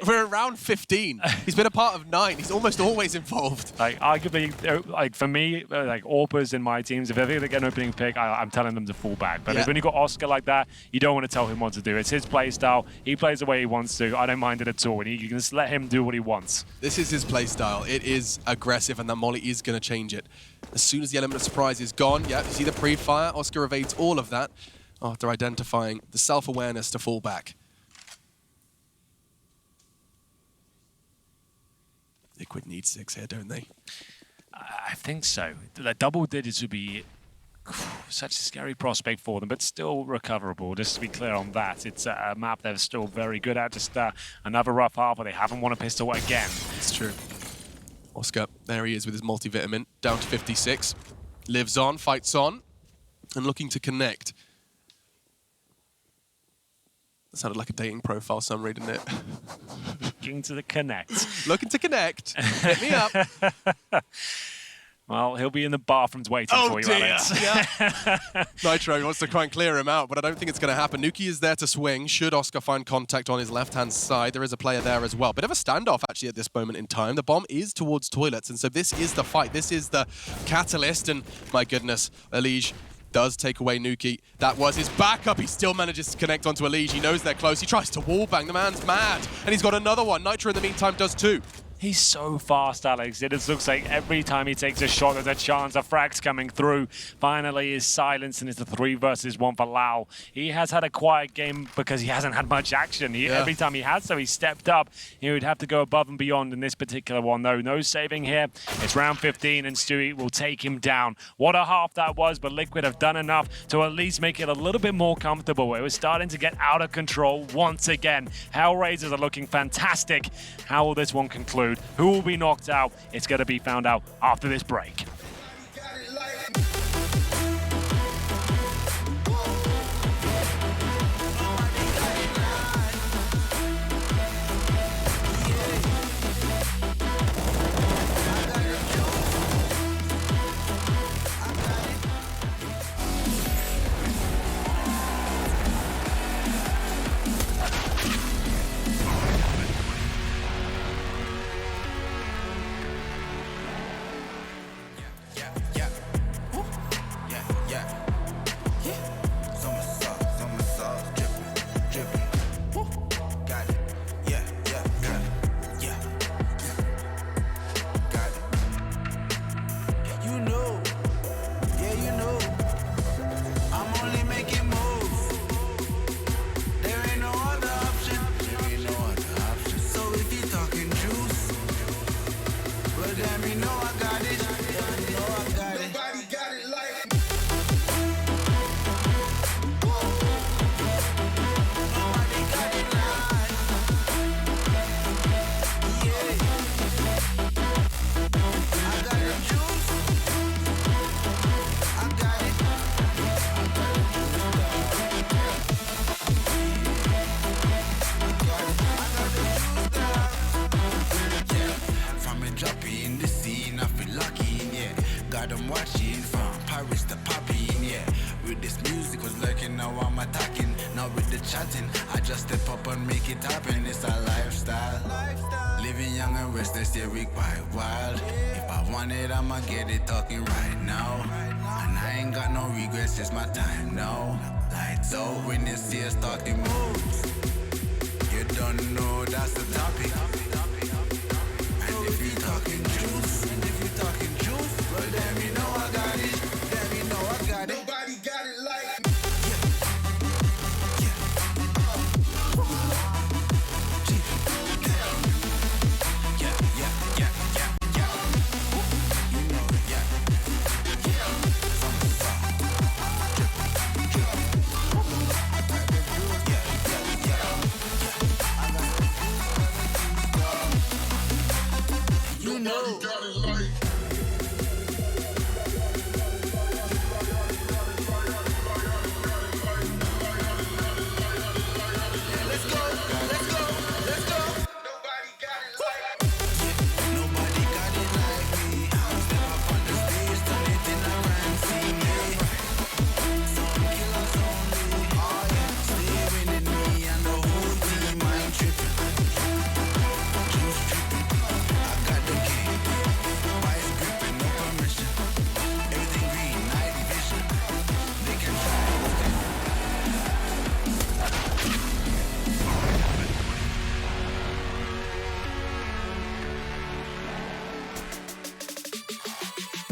We're around 15. He's been a part of 9. He's almost always involved. Like, arguably, like for me, like AWPers in my teams, if they're going to get an opening pick, I'm telling them to fall back. But when you got Oscar like that, you don't want to tell him what to do. It's his play style. He plays the way he wants to. I don't mind it at all. And you can just let him do what he wants. This is his play style. It is aggressive, and that molly is going to change it. As soon as the element of surprise is gone, you see the pre-fire. Oscar evades all of that after identifying the self-awareness to fall back. Liquid needs 6 here, don't they? I think so. The double digits would be such a scary prospect for them, but still recoverable. Just to be clear on that, it's a map they're still very good at. Just another rough half where they haven't won a pistol again. It's true. Oscar, there he is with his multivitamin, down to 56. Lives on, fights on, and looking to connect. That sounded like a dating profile summary, didn't it? Looking to the connect. Looking to connect. Hit me up. Well, he'll be in the bathrooms waiting for you, Alex. Yeah. Nitro wants to try and clear him out, but I don't think it's going to happen. Nuki is there to swing. Should Oscar find contact on his left-hand side, there is a player there as well. Bit of a standoff, actually, at this moment in time. The bomb is towards toilets, and so this is the fight. This is the catalyst, and my goodness, Elige does take away Nuki. That was his backup. He still manages to connect onto Elige. He knows they're close. He tries to wallbang. The man's mad, and he's got another one. Nitro, in the meantime, does too. He's so fast, Alex. It just looks like every time he takes a shot, there's a chance of frags coming through. Finally, he's silenced, and it's a 3 versus 1 for Lao. He has had a quiet game because he hasn't had much action. Every time he has, so he stepped up. He would have to go above and beyond in this particular one, though. No saving here. It's round 15, and Stewie will take him down. What a half that was, but Liquid have done enough to at least make it a little bit more comfortable. It was starting to get out of control once again. HellRaisers are looking fantastic. How will this one conclude? Who will be knocked out? It's going to be found out after this break. music was lurking, now I'm attacking. Not with the chatting, I just step up and make it happen. It's a lifestyle. Living young and restless, yeah, we quite wild. If I want it, I'ma get it talking right now. And I ain't got no regrets, it's my time now. Lights out when you see us talking moves. You don't know that's the topic. And if you talking juice, well then you know I got it. Then you know I got it. Nobody got it like me. You know.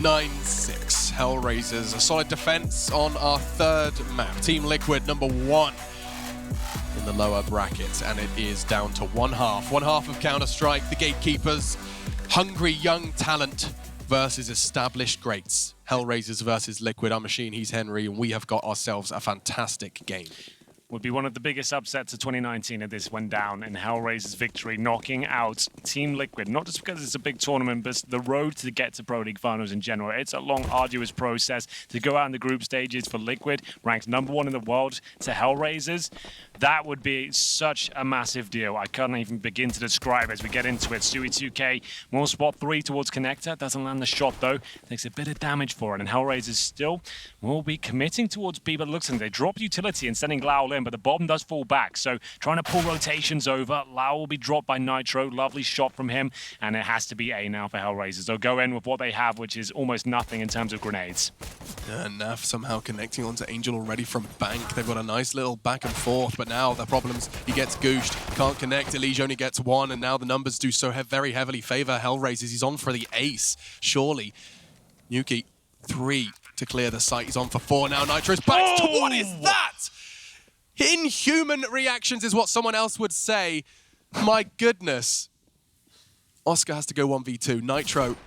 (9-6). HellRaisers, a solid defense on our third map. Team Liquid, number 1 in the lower bracket, and it is down to one half. One half of Counter-Strike, the gatekeepers, hungry young talent versus established greats. HellRaisers versus Liquid. I'm Machine, he's Henry, and we have got ourselves a fantastic game. Would be one of the biggest upsets of 2019 if this went down in HellRaisers' victory, knocking out Team Liquid. Not just because it's a big tournament, but the road to get to Pro League finals in general. It's a long, arduous process to go out in the group stages for Liquid, ranked #1 in the world, to HellRaisers. That would be such a massive deal. I can't even begin to describe as we get into it. Stewie2K, more spot 3 towards Connector. Doesn't land the shot, though. Takes a bit of damage for it. And HellRaisers still will be committing towards B, but it looks like they drop utility and sending Lau in, but the bomb does fall back. So trying to pull rotations over. Lau will be dropped by Nitro. Lovely shot from him. And it has to be A now for HellRaisers. They'll go in with what they have, which is almost nothing in terms of grenades. Naf somehow connecting onto Angel already from Bank. They've got a nice little back and forth, but now the problems, he gets gooshed, can't connect, Elige only gets 1, and now the numbers do so very heavily favor HellRaisers. He's on for the ace, surely. Nuki, 3 to clear the site. He's on for 4 now. Nitro's back to what is that? Inhuman reactions is what someone else would say. My goodness. Oscar has to go 1v2. Nitro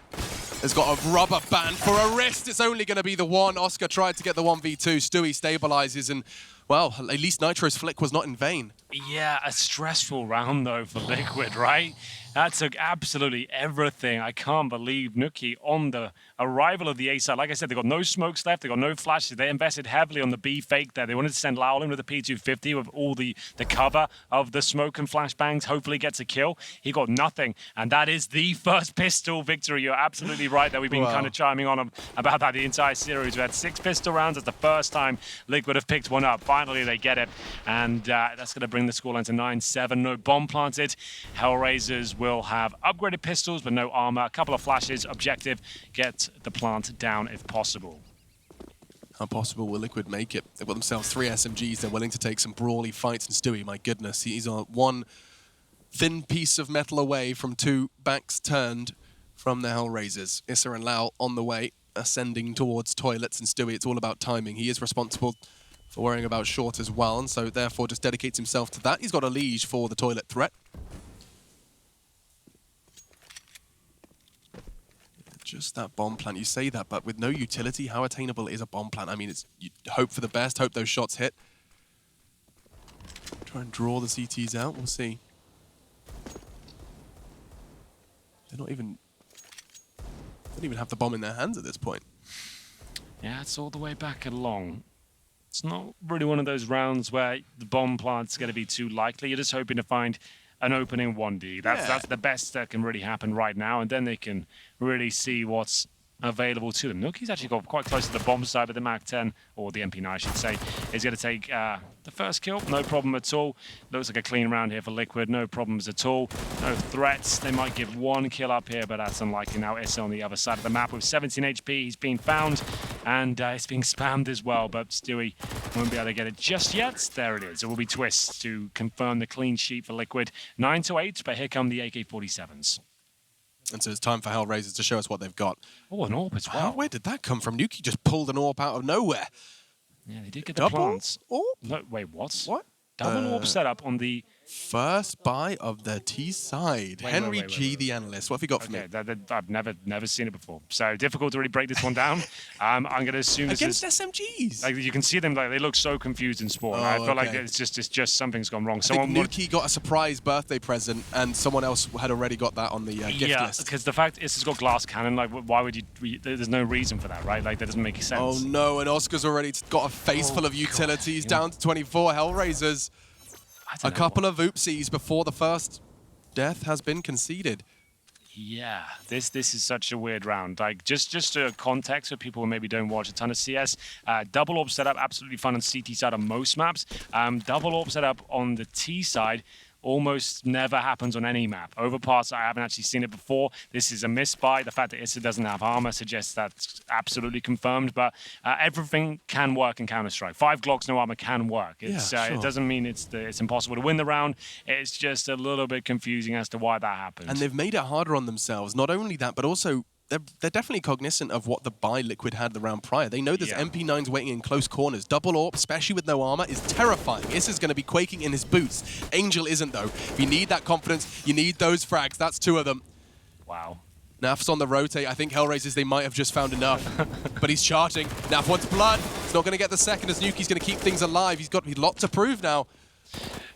has got a rubber band for a wrist. It's only going to be the 1. Oscar tried to get the 1v2. Stewie stabilizes and, well, at least Nitro's flick was not in vain. Yeah, a stressful round, though, for Liquid, right? That took absolutely everything. I can't believe Nuki on the arrival of the A side. Like I said, they've got no smokes left. They've got no flashes. They invested heavily on the B fake there. They wanted to send Lau in with the P250 with all the cover of the smoke and flashbangs. Hopefully gets a kill. He got nothing. And that is the first pistol victory. You're absolutely right that we've been kind of chiming on about that the entire series. We had 6 pistol rounds. It's the first time Liquid have picked one up. Finally, they get it. And that's going to bring the scoreline to 9-7. No bomb planted. HellRaisers will have upgraded pistols, but no armor. A couple of flashes. Objective, get the plant down if possible. How possible will Liquid make it? They've got themselves 3 SMGs. They're willing to take some brawly fights. And Stewie, my goodness, he's on 1 thin piece of metal away from 2 backs turned from the HellRaisers. Issa and Lau on the way, ascending towards toilets. And Stewie, it's all about timing. He is responsible for worrying about short as well, and so therefore just dedicates himself to that. He's got a Elige for the toilet threat. Just that bomb plant. You say that, but with no utility, how attainable is a bomb plant? I mean, it's you hope for the best, hope those shots hit. Try and draw the CTs out, we'll see. They don't even have the bomb in their hands at this point. Yeah, it's all the way back along. It's not really one of those rounds where the bomb plant's going to be too likely. You're just hoping to find an opening 1D. That's the best that can really happen right now, and then they can really see what's available to them. Nuki's actually got quite close to the bomb side, but the MAC-10, or the MP9 I should say, is going to take the first kill. No problem at all. Looks like a clean round here for Liquid. No problems at all. No threats. They might give one kill up here, but that's unlikely. Now ESL on the other side of the map with 17 HP. He's been found, and it's being spammed as well, but Stewie won't be able to get it just yet. There it is. It will be Twist to confirm the clean sheet for Liquid. 9-8, but here come the AK-47s. And so it's time for HellRaisers to show us what they've got. Oh, an AWP as well. Where did that come from? Nuki just pulled an AWP out of nowhere. Yeah, they did get the Double plants. AWP? No, wait, what? What? Double AWP setup on the... First buy of the T side. Henry G, the analyst. What have you got for me? I've never seen it before. So difficult to really break this one down. I'm going to assume this Against is... SMGs? Like, you can see them, like, they look so confused in Spawn. I feel like it's just something's gone wrong. I think Nuki got a surprise birthday present, and someone else had already got that on the gift list. Because the fact is, it's got glass cannon. Like, why would you? There's no reason for that, right? Like, that doesn't make sense. Oh no! And Oscar's already got a face full of utilities. Down to 24. HellRaisers. A couple of oopsies before the first death has been conceded. Yeah, this is such a weird round. Like, just a context for people who maybe don't watch a ton of CS. Double AWP setup, absolutely fun on CT side on most maps. Double AWP setup on the T side almost never happens on any map. Overpass, I haven't actually seen it before. This is a misbuy. The fact that Issa doesn't have armor suggests that's absolutely confirmed, but everything can work in Counter-Strike. 5 Glocks, no armor can work. It's, sure. It doesn't mean it's impossible to win the round. It's just a little bit confusing as to why that happened. And they've made it harder on themselves. Not only that, but also they're definitely cognizant of what the buy Liquid had the round prior. They know there's MP9s waiting in close corners. Double AWP, especially with no armor, is terrifying. Issa's going to be quaking in his boots. Angel isn't, though. If you need that confidence, you need those frags. That's 2 of them. Wow. Naf's on the rotate. I think HellRaisers, they might have just found enough. But he's charging. Naf wants blood. He's not going to get the second as Nuki's going to keep things alive. He's got a lot to prove now.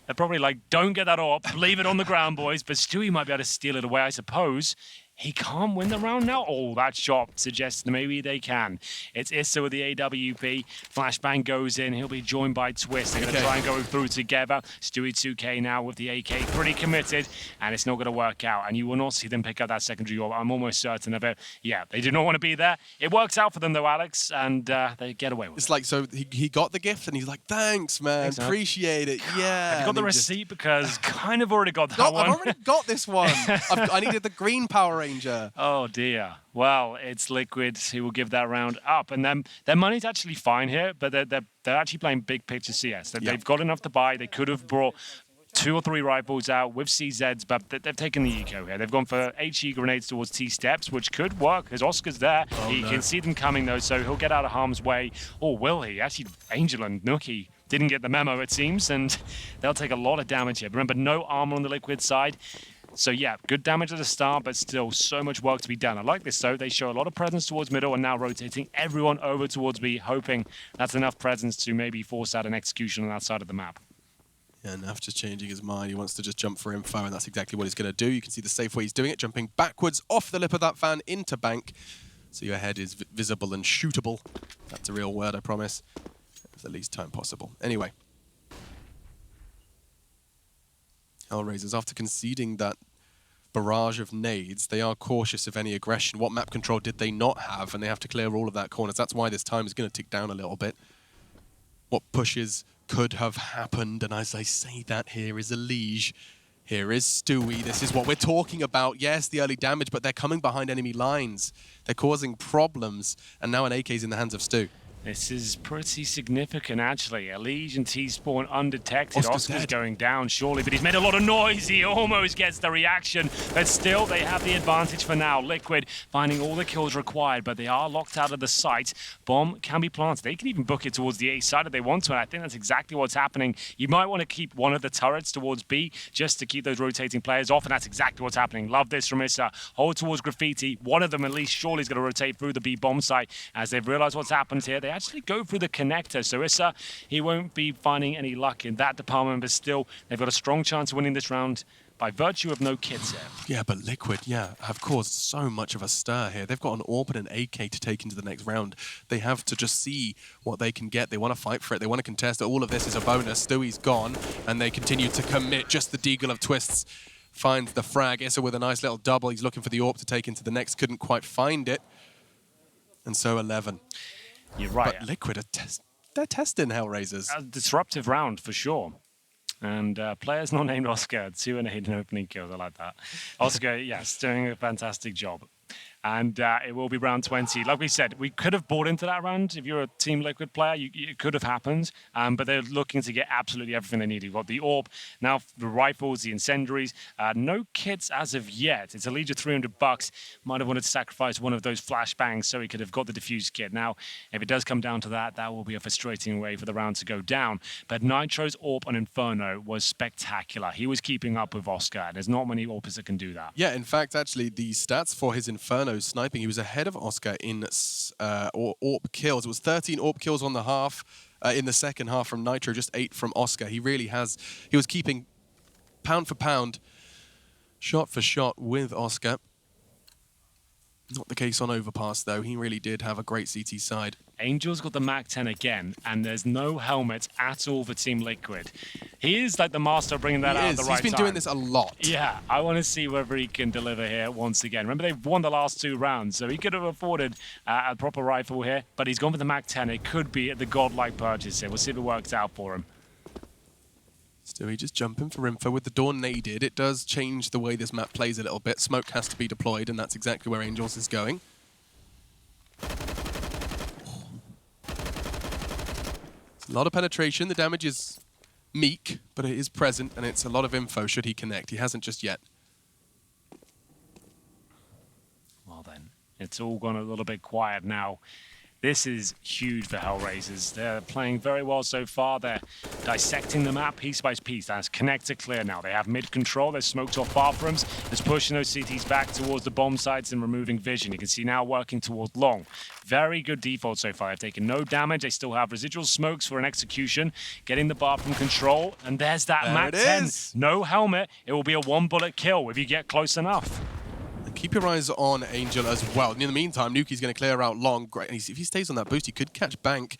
They're probably like, don't get that AWP. Leave it on the ground, boys. But Stewie might be able to steal it away, I suppose. He can't win the round now? Oh, that shot suggests that maybe they can. It's Issa with the AWP. Flashbang goes in. He'll be joined by Twist. They're going to try and go through together. Stewie 2K now with the AK. Pretty committed, and it's not going to work out. And you will not see them pick up that secondary AWP. I'm almost certain of it. Yeah, they do not want to be there. It works out for them, though, Alex, and they get away with it. It's like, so he got the gift, and he's like, thanks, man. Appreciate it. Yeah. Have you got the receipt? Because kind of already got that one. I've already got this one. I needed the green Power Ranger. Oh dear. Well, it's Liquid who will give that round up, and then their money's actually fine here, but they're actually playing big picture CS. They've got enough to buy. They could have brought 2 or 3 rifles out with CZs, but they've taken the eco here. They've gone for HE grenades towards T-steps, which could work because Oscar's there. He can see them coming though, so he'll get out of harm's way. Or will he? Actually, Angel and Nuki didn't get the memo, it seems, and they'll take a lot of damage here. Remember, no armor on the Liquid side. So yeah, good damage at the start, but still so much work to be done. I like this though. They show a lot of presence towards middle and now rotating everyone over towards B, hoping that's enough presence to maybe force out an execution on that side of the map. Yeah, Naf just changing his mind. He wants to just jump for info, and that's exactly what he's going to do. You can see the safe way he's doing it, jumping backwards off the lip of that fan into bank. So your head is visible and shootable. That's a real word, I promise. With the least time possible. Anyway. HellRaisers, after conceding that barrage of nades, they are cautious of any aggression. What map control did they not have? And they have to clear all of that corners. That's why this time is going to tick down a little bit. What pushes could have happened, and as I say that, here is a liege. Here is Stewie. This is what we're talking about. Yes, the early damage, but they're coming behind enemy lines. They're causing problems, and now an AK is in the hands of Stu. This is pretty significant, actually. A Legion T-spawn undetected. Oscar's going down, surely, but he's made a lot of noise. He almost gets the reaction, but still, they have the advantage for now. Liquid finding all the kills required, but they are locked out of the site. Bomb can be planted. They can even book it towards the A side if they want to, and I think that's exactly what's happening. You might want to keep one of the turrets towards B just to keep those rotating players off, and that's exactly what's happening. Love this from Issa. Hold towards Graffiti. One of them, at least, surely is going to rotate through the B bomb site as they've realized what's happened here. They actually go through the connector, so Issa, he won't be finding any luck in that department, but still, they've got a strong chance of winning this round by virtue of no kits here. Yeah, but Liquid, have caused so much of a stir here. They've got an AWP and an AK to take into the next round. They have to just see what they can get. They want to fight for it. They want to contest it. All of this is a bonus. Stewie's gone, and they continue to commit. Just the Deagle of Twists finds the frag. Issa with a nice little double. He's looking for the AWP to take into the next. Couldn't quite find it. And so 11. You're right. But Liquid are they're testing HellRaisers. A disruptive round for sure. And players not named Oscar, 2 and 8 in opening kills. I like that. Oscar, yes, doing a fantastic job. And it will be round 20. Like we said, we could have bought into that round. If you're a Team Liquid player, it could have happened. But they're looking to get absolutely everything they need. You've got the AWP, now the rifles, the incendiaries. No kits as of yet. It's a Legion $300. Might have wanted to sacrifice one of those flashbangs so he could have got the diffuse kit. Now, if it does come down to that, that will be a frustrating way for the round to go down. But Nitro's AWP on Inferno was spectacular. He was keeping up with Oscar. There's not many AWPers that can do that. Yeah, in fact, actually, the stats for his Inferno sniping, he was ahead of Oscar in AWP kills. It was 13 AWP kills on the half, in the second half from Nitro, just 8 from Oscar. He was keeping pound for pound, shot for shot with Oscar. Not the case on Overpass, though. He really did have a great CT side. Angel's got the MAC-10 again, and there's no helmet at all for Team Liquid. He is like the master of bringing that out at the right time. He's been doing this a lot. Yeah, I want to see whether he can deliver here once again. Remember, they've won the last 2 rounds, so he could have afforded a proper rifle here, but he's gone for the MAC-10. It could be the godlike purchase here. We'll see if it works out for him. Stewie just jumping for info with the Dawn naded. It does change the way this map plays a little bit. Smoke has to be deployed, and that's exactly where Angels is going. It's a lot of penetration. The damage is meek, but it is present, and it's a lot of info should he connect. He hasn't just yet. Well then, it's all gone a little bit quiet now. This is huge for HellRaisers. They're playing very well so far. They're dissecting the map piece by piece. That's connector clear now. They have mid control. They're smoked off bathrooms. They're pushing those CTs back towards the bomb sites and removing vision. You can see now working towards long. Very good default so far. They've taken no damage. They still have residual smokes for an execution. Getting the bathroom control. And there's that MAC-10. No helmet. It will be a 1-bullet kill if you get close enough. Keep your eyes on Angel as well. And in the meantime, Nuki's going to clear out long. Great. And if he stays on that boost, he could catch Bank.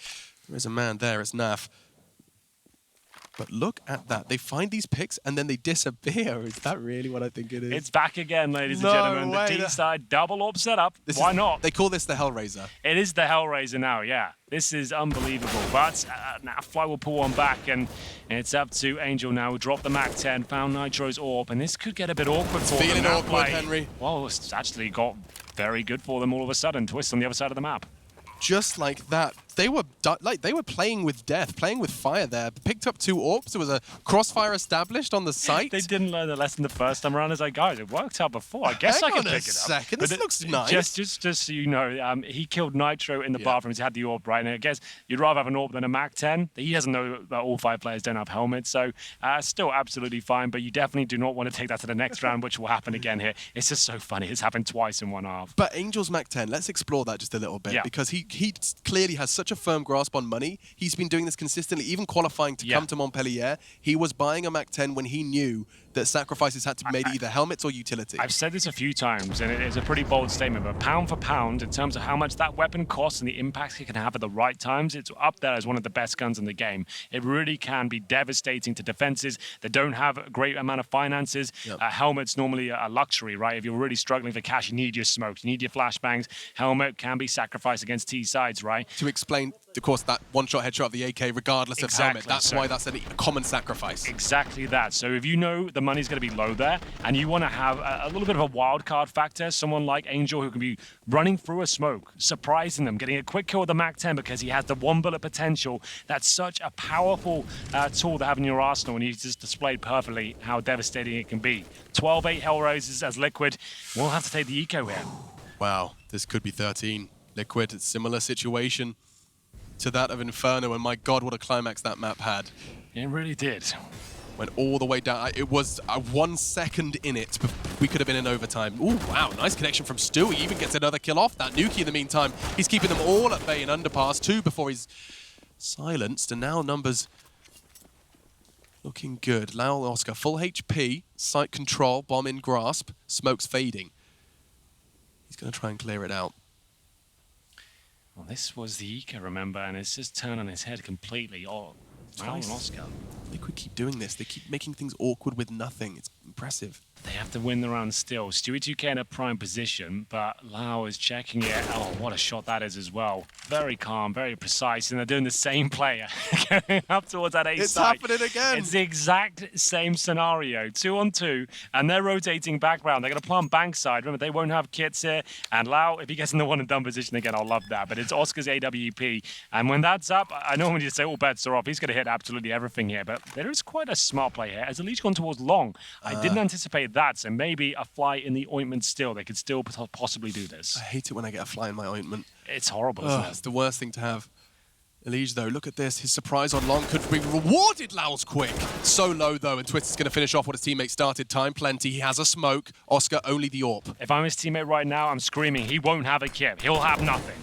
There is a man there. It's Naf. But look at that. They find these picks and then they disappear. Is that really what I think it is? It's back again, ladies and gentlemen. The T-side double AWP setup. Why not? They call this the HellRaiser. It is the HellRaiser now, yeah. This is unbelievable. But now Fly will pull one back, and it's up to Angel now. Drop the MAC-10, found Nitro's AWP, and this could get a bit awkward for them. Feeling awkward, Henry. Well, it's actually got very good for them all of a sudden. Twist on the other side of the map. Just like that. They were playing with death, playing with fire there. Picked up 2 AWPs. There was a crossfire established on the site. They didn't learn the lesson the first time around. It's like, guys, it worked out before. I guess I can pick it up. Second. This looks nice. Just so you know, he killed Nitro in the bathrooms. He had the AWP, right? And I guess you'd rather have an AWP than a MAC-10. He doesn't know that all 5 players don't have helmets, so still absolutely fine. But you definitely do not want to take that to the next round, which will happen again here. It's just so funny. It's happened twice in one half. But Angel's MAC-10, let's explore that just a little bit, because he clearly has such a firm grasp on money. He's been doing this consistently, even qualifying to come to Montpellier. He was buying a MAC-10 when he knew that sacrifices had to be made either helmets or utility. I've said this a few times, and it is a pretty bold statement, but pound for pound, in terms of how much that weapon costs and the impact it can have at the right times, it's up there as one of the best guns in the game. It really can be devastating to defenses that don't have a great amount of finances. Helmets normally a luxury, right? If you're really struggling for cash, you need your smokes, you need your flashbangs. Helmet can be sacrificed against T-sides, right? To explain, of course, that one-shot headshot of the AK, regardless of helmet, that's why that's a common sacrifice. Exactly that. So if you know the money's going to be low there, and you want to have a little bit of a wild card factor, someone like Angel who can be running through a smoke, surprising them, getting a quick kill with the MAC-10 because he has the 1-bullet potential. That's such a powerful tool to have in your arsenal, and he's just displayed perfectly how devastating it can be. 12-8 HellRaisers as Liquid. We'll have to take the eco here. Wow, this could be 13. Liquid, it's a similar situation to that of Inferno, and my God, what a climax that map had. It really did. Went all the way down. It was 1 second in it. We could have been in overtime. Ooh, wow, nice connection from Stu. He even gets another kill off that Nuki in the meantime. He's keeping them all at bay in underpass. 2 before he's silenced, and now numbers looking good. Lyle Oscar, full HP, site control, bomb in grasp, smoke's fading. He's going to try and clear it out. Well, this was the eco, remember, and it's just turned on his head completely. Oh, Lyle Oscar. Liquid keep doing this. They keep making things awkward with nothing. It's impressive. They have to win the round still. Stewie 2K in a prime position, but Lau is checking it. Oh, what a shot that is as well. Very calm, very precise, and they're doing the same play going up towards that ace It's side. happening again. It's the exact same scenario. 2-on-2, and they're rotating back round. They're going to plant bank side. Remember, they won't have kits here. And Lau, if he gets in the one and done position again, I'll love that. But it's Oscar's AWP. And when that's up, I know when you say all bets are off, he's going to hit absolutely everything here. But there is quite a smart play here. As the lead's gone towards long, I didn't anticipate that. So maybe a fly in the ointment still. They could still possibly do this. I hate it when I get a fly in my ointment. It's horrible, isn't it? It's the worst thing to have. Elige, though, look at this. His surprise on long could be rewarded. Lau's quick. So low, though, and Twister's going to finish off what his teammate started. Time plenty. He has a smoke. Oscar, only the AWP. If I'm his teammate right now, I'm screaming. He won't have a kit. He'll have nothing.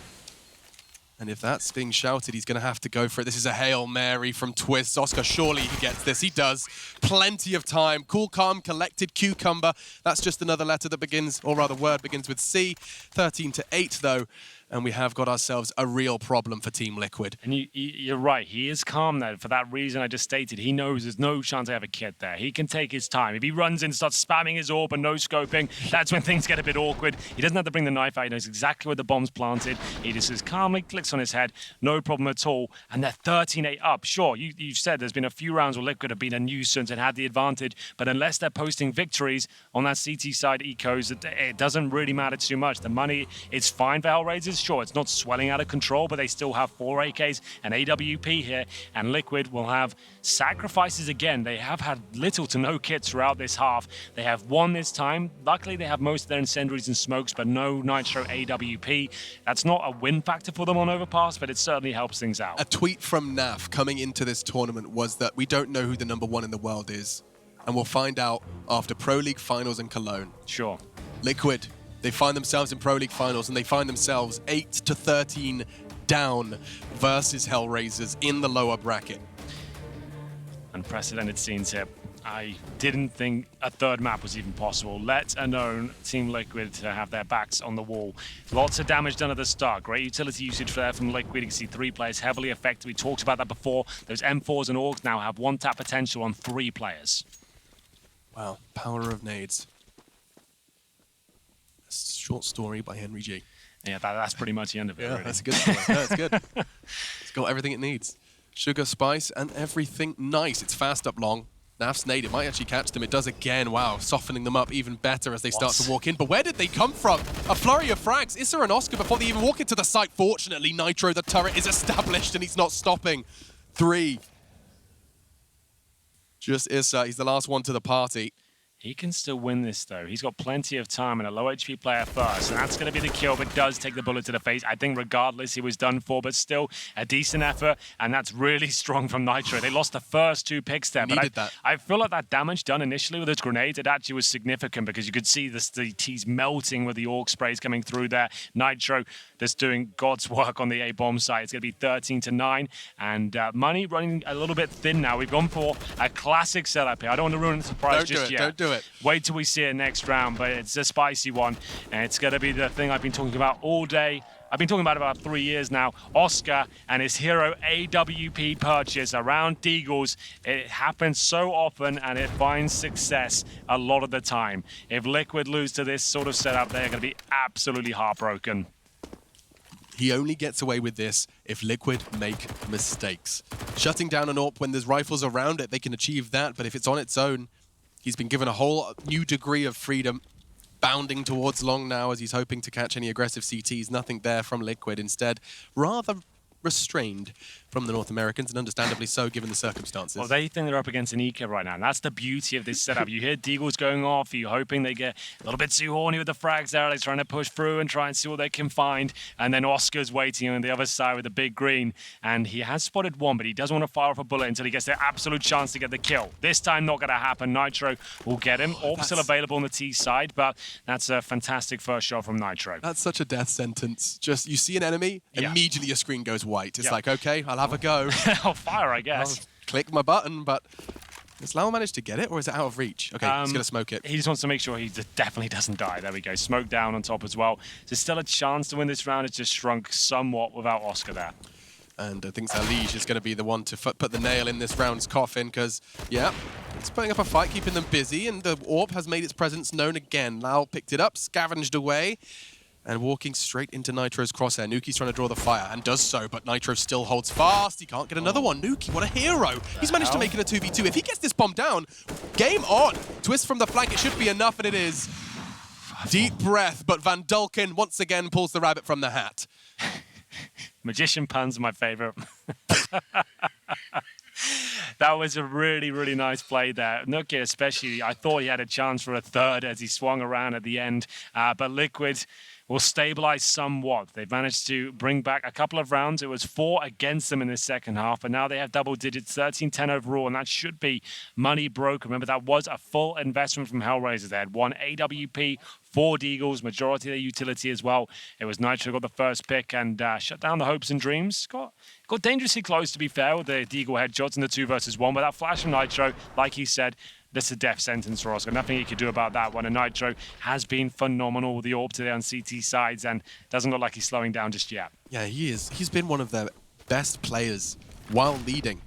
And if that's being shouted, he's going to have to go for it. This is a Hail Mary from Twist. Oscar, surely he gets this. He does. Plenty of time. Cool, calm, collected, cucumber. That's just another letter that begins, or rather word begins with C. 13-8, though. And we have got ourselves a real problem for Team Liquid. And you're right. He is calm there. For that reason I just stated, he knows there's no chance I have a kit there. He can take his time. If he runs in, starts spamming his AWP and no-scoping, that's when things get a bit awkward. He doesn't have to bring the knife out. He knows exactly where the bomb's planted. He just as calmly clicks on his head. No problem at all. And they're 13-8 up. Sure, you've said there's been a few rounds where Liquid have been a nuisance and had the advantage. But unless they're posting victories on that CT side ecos, it doesn't really matter too much. The money is fine for HellRaisers. Sure, it's not swelling out of control, but they still have 4 AKs and AWP here, and Liquid will have sacrifices again. They have had little to no kits throughout this half. They have won this time. Luckily, they have most of their incendiaries and smokes, but no Nitro AWP. That's not a win factor for them on Overpass, but it certainly helps things out. A tweet from NAF coming into this tournament was that we don't know who the #1 in the world is, and we'll find out after Pro League Finals in Cologne. Sure. Liquid, they find themselves in Pro League Finals, and they find themselves 8-13 down versus HellRaisers in the lower bracket. Unprecedented scenes here. I didn't think a third map was even possible, let alone Team Liquid to have their backs on the wall. Lots of damage done at the start. Great utility usage there from Liquid. You can see 3 players heavily affected. We talked about that before. Those M4s and AUGs now have 1-tap potential on 3 players. Wow, power of nades. A short story by Henry G. Yeah, that's pretty much the end of it. Yeah, really. that's a good story. No, it's good. It's got everything it needs. Sugar, spice, and everything nice. It's fast up long. Naf's nade, it might actually catch them. It does again. Wow, softening them up even better as they start to walk in. But where did they come from? A flurry of frags. Issa and Oscar before they even walk into the site. Fortunately, Nitro, the turret, is established and he's not stopping. 3. Just Issa. He's the last one to the party. He can still win this, though. He's got plenty of time and a low HP player first, and that's going to be the kill, but does take the bullet to the face. I think regardless, he was done for, but still a decent effort, and that's really strong from Nitro. They lost the first 2 picks there, but I feel like that damage done initially with those grenades, it actually was significant because you could see the T's melting with the AUG sprays coming through there. Nitro just doing God's work on the A-bomb side. It's going to be 13-9, and money running a little bit thin now. We've gone for a classic setup here. I don't want to ruin the surprise just yet. Don't do it. Wait till we see it next round, but it's a spicy one, and it's going to be the thing I've been talking about all day. I've been talking about 3 years now. Oscar and his hero AWP purchase around Deagles. It happens so often, and it finds success a lot of the time. If Liquid lose to this sort of setup, they're going to be absolutely heartbroken. He only gets away with this if Liquid make mistakes. Shutting down an AWP when there's rifles around it, they can achieve that, but if it's on its own, he's been given a whole new degree of freedom, bounding towards long now as he's hoping to catch any aggressive CTs. Nothing there from Liquid. Instead, rather restrained from the North Americans, and understandably so, given the circumstances. Well, they think they're up against an EK right now, and that's the beauty of this setup. You hear Deagles going off, you're hoping they get a little bit too horny with the frags there. They're trying to push through and try and see what they can find, and then Oscar's waiting on the other side with the big green, and he has spotted one, but he doesn't want to fire off a bullet until he gets the absolute chance to get the kill. This time, not going to happen. Nitro will get him. AWP still available on the T side, but that's a fantastic first shot from Nitro. That's such a death sentence. Just, you see an enemy, immediately your screen goes white. It's like, okay, I'll have a go. I'll fire, I guess. I'll click my button, but has Lau managed to get it, or is it out of reach? Okay, he's going to smoke it. He just wants to make sure he definitely doesn't die. There we go. Smoke down on top as well. There's still a chance to win this round. It's just shrunk somewhat without Oscar there. And I think Zalij is going to be the one to put the nail in this round's coffin because, yeah, it's putting up a fight, keeping them busy, and the AWP has made its presence known again. Lau picked it up, scavenged away, and walking straight into Nitro's crosshair. Nuki's trying to draw the fire and does so, but Nitro still holds fast. He can't get another one. Nuki, what a hero. He's managed to make it a 2v2. If he gets this bomb down, game on. Twist from the flank, it should be enough, and it is. Deep breath, but Van Dulken once again pulls the rabbit from the hat. Magician puns are my favorite. That was a really, really nice play there. Nuki especially, I thought he had a chance for a third as he swung around at the end. But Liquid will stabilize somewhat. They've managed to bring back a couple of rounds. It was 4 against them in the second half, but now they have double digits, 13-10 overall, and that should be money broken. Remember, that was a full investment from HellRaisers. They had 1 AWP, 4 Deagles, majority of their utility as well. It was Nitro got the first pick and shut down the hopes and dreams. Got dangerously close, to be fair, with the Deagle headshots in the 2 versus 1, but that flash from Nitro, like he said, that's a death sentence for Oscar. Nothing he could do about that one. And Nitro has been phenomenal with the AWP today on CT sides and doesn't look like he's slowing down just yet. Yeah, he is. He's been one of their best players while leading.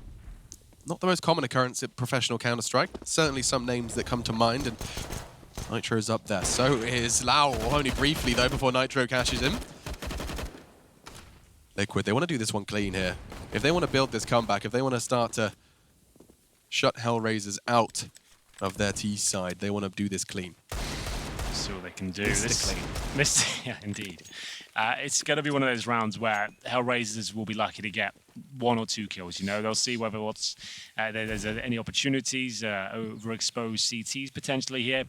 Not the most common occurrence in professional Counter-Strike. Certainly some names that come to mind, and Nitro's up there. So is Lau, only briefly though, before Nitro cashes him. Liquid, they want to do this one clean here. If they want to build this comeback, if they want to start to shut HellRaisers out of their T side, they want to do this clean. See what they can do. Mystically. Yeah, indeed. It's going to be one of those rounds where HellRaisers will be lucky to get 1 or 2 kills. You know, they'll see whether there's any opportunities, overexposed CTs potentially here.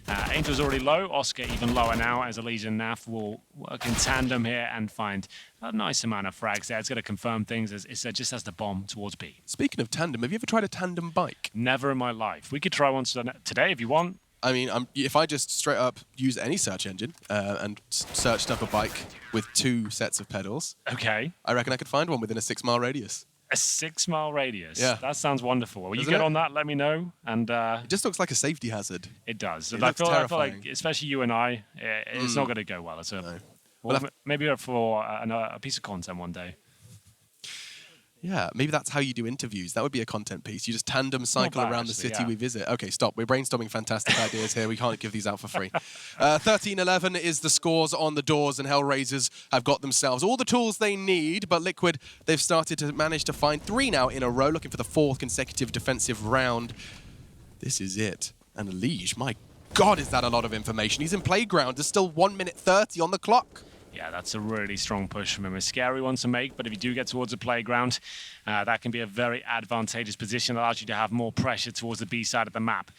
Angel's already low. Oscar even lower now, as Elise and Naf will work in tandem here and find a nice amount of frags there. It's going to confirm things as it just has the bomb towards B. Speaking of tandem, have you ever tried a tandem bike? Never in my life. We could try one today if you want. I mean, if I just straight up use any search engine and searched up a bike with 2 sets of pedals, okay, I reckon I could find one within a 6-mile radius. A 6-mile radius? Yeah. That sounds wonderful. Will you Doesn't get it? on that? Let me know. And It just looks like a safety hazard. it does. It I looks feel like, terrifying. especially you and I, it's not going to go well. It's No. well, maybe for a piece of content one day. Yeah, maybe that's how you do interviews. That would be a content piece. You just tandem cycle bad, around the actually, city yeah. we visit. Okay, stop. We're brainstorming fantastic ideas here. We can't give these out for free. 13-11 is the scores on the doors, and HellRaisers have got themselves all the tools they need, but Liquid, they've started to manage to find 3 now in a row, looking for the 4th consecutive defensive round. This is it. And Elige, my God, is that a lot of information. He's in Playground. There's still 1 minute 30 on the clock. Yeah, that's a really strong push from him. A scary one to make, but if you do get towards the playground, that can be a very advantageous position. Allows you to have more pressure towards the B side of the map.